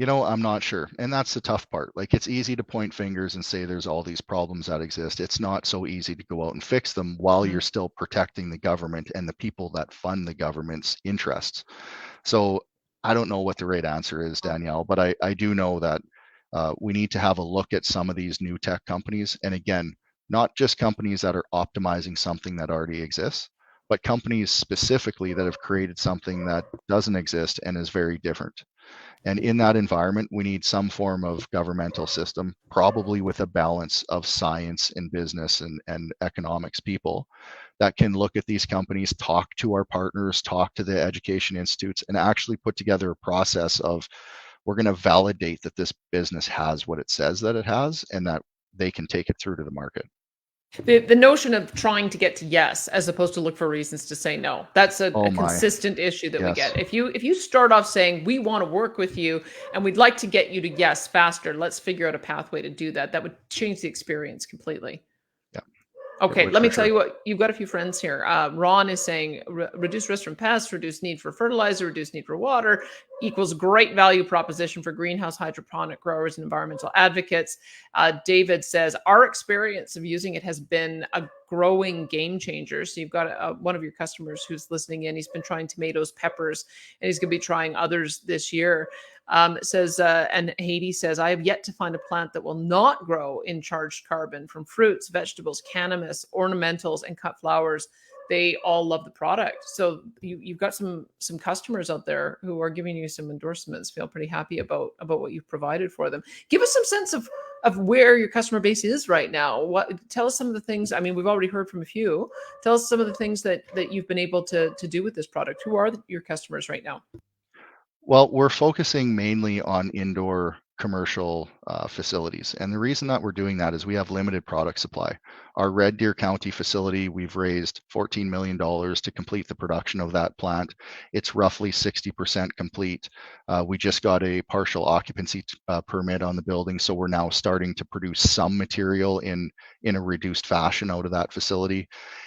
I'm not sure. And that's the tough part. Like, it's easy to point fingers and say there's all these problems that exist. It's not so easy to go out and fix them while you're Mhm. still protecting the government and the people that fund the government's interests. So I don't know what the right answer is, Danielle, but I do know that we need to have a look at some of these new tech companies. And again, not just companies that are optimizing something that already exists, but companies specifically that have created something that doesn't exist and is very different. And in that environment, we need some form of governmental system, probably with a balance of science and business and economics people that can look at these companies, talk to our partners, talk to the education institutes, and actually put together a process of, we're going to validate that this business has what it says that it has and that they can take it through to the market. The notion of trying to get to yes as opposed to look for reasons to say no. That's Oh a my, consistent issue that we yes. get. If you start off saying we want to work with you and we'd like to get you to yes faster, let's figure out a pathway to do that. That would change the experience completely. Yeah, it Okay, would let for me tell sure. you what, you've got a few friends here. Ron is saying reduce risk from pests, reduce need for fertilizer, reduce need for water. equals great value proposition for greenhouse hydroponic growers and environmental advocates. David says, our experience of using it has been a growing game changer. So you've got one of your customers who's listening in. He's been trying tomatoes, peppers, and he's going to be trying others this year. And Haiti says, I have yet to find a plant that will not grow in charged carbon from fruits, vegetables, cannabis, ornamentals, and cut flowers. They all love the product. So you've got some customers out there who are giving you some endorsements, feel pretty happy about what you've provided for them. Give us some sense of where your customer base is right now. Tell us some of the things. I mean, we've already heard from a few. Tell us some of the things that you've been able to do with this product. Who are your customers right now? Well, we're focusing mainly on indoor commercial facilities. And the reason that we're doing that is we have limited product supply. Our Red Deer County facility, we've raised $14 million to complete the production of that plant. It's roughly 60% complete. We just got a partial occupancy permit on the building, so we're now starting to produce some material in a reduced fashion out of that facility.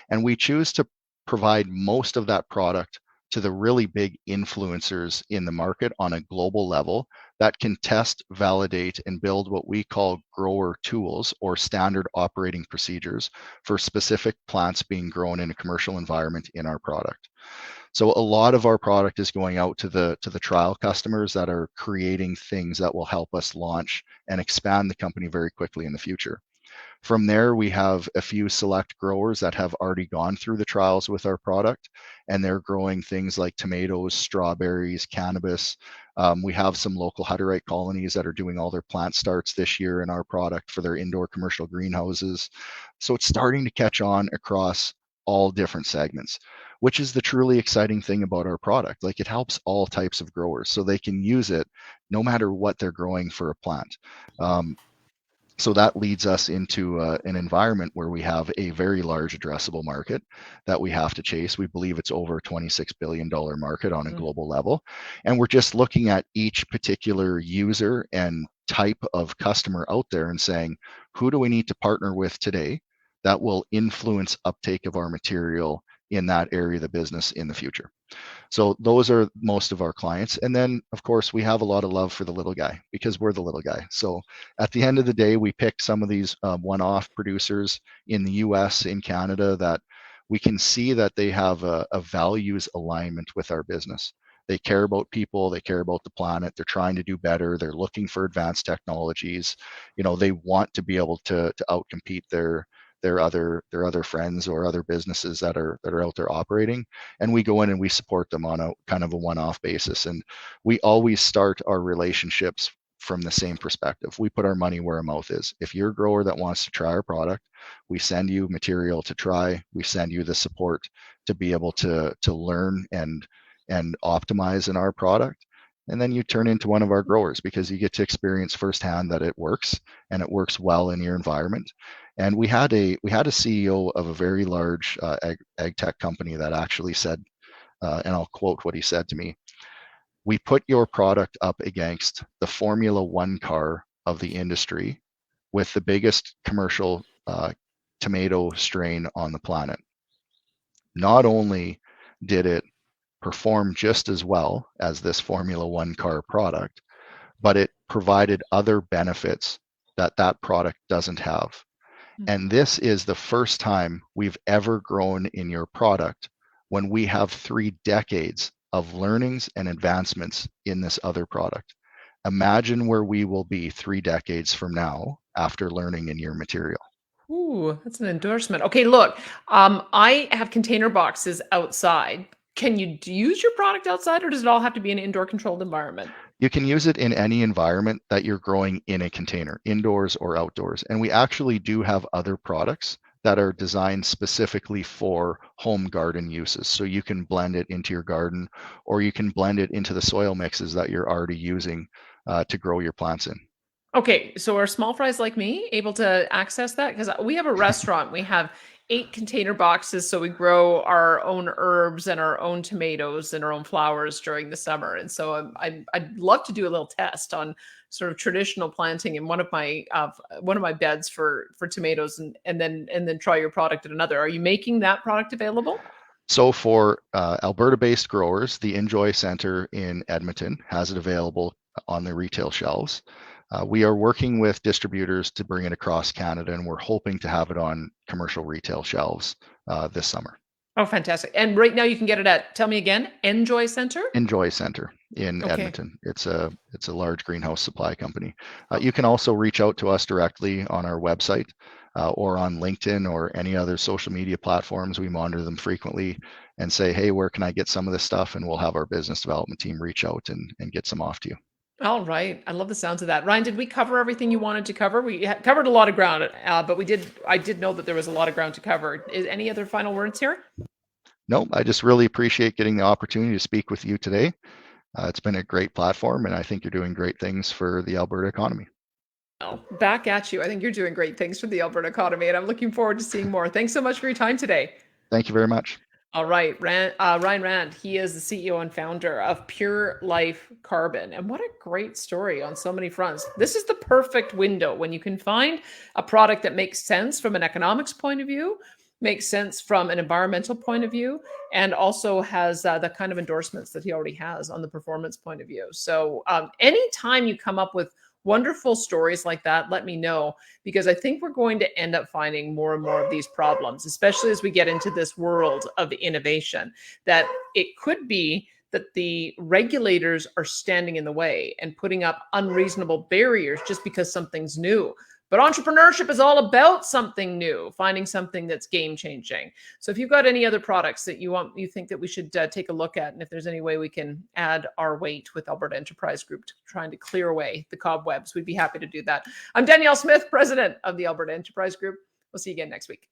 And we choose to provide most of that product to the really big influencers in the market on a global level that can test, validate, and build what we call grower tools or standard operating procedures for specific plants being grown in a commercial environment in our product. So a lot of our product is going out to the trial customers that are creating things that will help us launch and expand the company very quickly in the future. From there, we have a few select growers that have already gone through the trials with our product, and they're growing things like tomatoes, strawberries, cannabis. We have some local Hutterite colonies that are doing all their plant starts this year in our product for their indoor commercial greenhouses. So it's starting to catch on across all different segments, which is the truly exciting thing about our product. Like, it helps all types of growers, so they can use it no matter what they're growing for a plant. So that leads us into an environment where we have a very large addressable market that we have to chase. We believe it's over a $26 billion market on a global level. And we're just looking at each particular user and type of customer out there and saying, who do we need to partner with today that will influence uptake of our material in that area of the business in the future? So those are most of our clients. And then, of course, we have a lot of love for the little guy because we're the little guy. So at the end of the day, we pick some of these one-off producers in the US, in Canada, that we can see that they have a values alignment with our business. They care about people, they care about the planet, they're trying to do better, they're looking for advanced technologies. They want to be able to outcompete their other friends or other businesses that are out there operating, and we go in and we support them on a kind of a one-off basis. And we always start our relationships from the same perspective. We put our money where our mouth is. If you're a grower that wants to try our product, we send you material to try, we send you the support to be able to learn and optimize in our product. And then you turn into one of our growers because you get to experience firsthand that it works and it works well in your environment. And we had a CEO of a very large ag tech company that actually said, and I'll quote what he said to me: "We put your product up against the Formula One car of the industry with the biggest commercial tomato strain on the planet. Not only did it perform just as well as this Formula One car product, but it provided other benefits that product doesn't have. And this is the first time we've ever grown in your product when we have 3 decades of learnings and advancements in this other product. Imagine where we will be 3 decades from now after learning in your material." Ooh, that's an endorsement. Okay, look, I have container boxes outside. Can you use your product outside, or does it all have to be an indoor controlled environment? You can use it in any environment that you're growing in a container, indoors or outdoors. And we actually do have other products that are designed specifically for home garden uses. So you can blend it into your garden, or you can blend it into the soil mixes that you're already using to grow your plants in. Okay, so are small fries like me able to access that? Because we have a restaurant. We have 8 container boxes, so we grow our own herbs and our own tomatoes and our own flowers during the summer. And so I'd love to do a little test on sort of traditional planting in one of my beds for tomatoes, and then try your product in another. Are you making that product available? So for Alberta-based growers, the Enjoy Center in Edmonton has it available on the retail shelves. We are working with distributors to bring it across Canada, and we're hoping to have it on commercial retail shelves this summer. Oh, fantastic. And right now you can get it at, tell me again, Enjoy Center? Enjoy Center in Okay. Edmonton. It's a large greenhouse supply company. You can also reach out to us directly on our website or on LinkedIn or any other social media platforms. We monitor them frequently and say, hey, where can I get some of this stuff? And we'll have our business development team reach out and get some off to you. All right. I love the sounds of that. Ryan, did we cover everything you wanted to cover? We covered a lot of ground, but I did know that there was a lot of ground to cover. Is any other final words here? No, I just really appreciate getting the opportunity to speak with you today. It's been a great platform, and I think you're doing great things for the Alberta economy. Well, back at you. I think you're doing great things for the Alberta economy, and I'm looking forward to seeing more. Thanks so much for your time today. Thank you very much. All right, Ryan Rand, he is the CEO and founder of Pure Life Carbon. And what a great story on so many fronts. This is the perfect window when you can find a product that makes sense from an economics point of view, makes sense from an environmental point of view, and also has the kind of endorsements that he already has on the performance point of view. So anytime you come up with wonderful stories like that, let me know, because I think we're going to end up finding more and more of these problems, especially as we get into this world of innovation, that it could be that the regulators are standing in the way and putting up unreasonable barriers just because something's new. But entrepreneurship is all about something new, finding something that's game changing. So if you've got any other products that you think that we should take a look at, and if there's any way we can add our weight with Alberta Enterprise Group to trying to clear away the cobwebs, we'd be happy to do that. I'm Danielle Smith, president of the Alberta Enterprise Group. We'll see you again next week.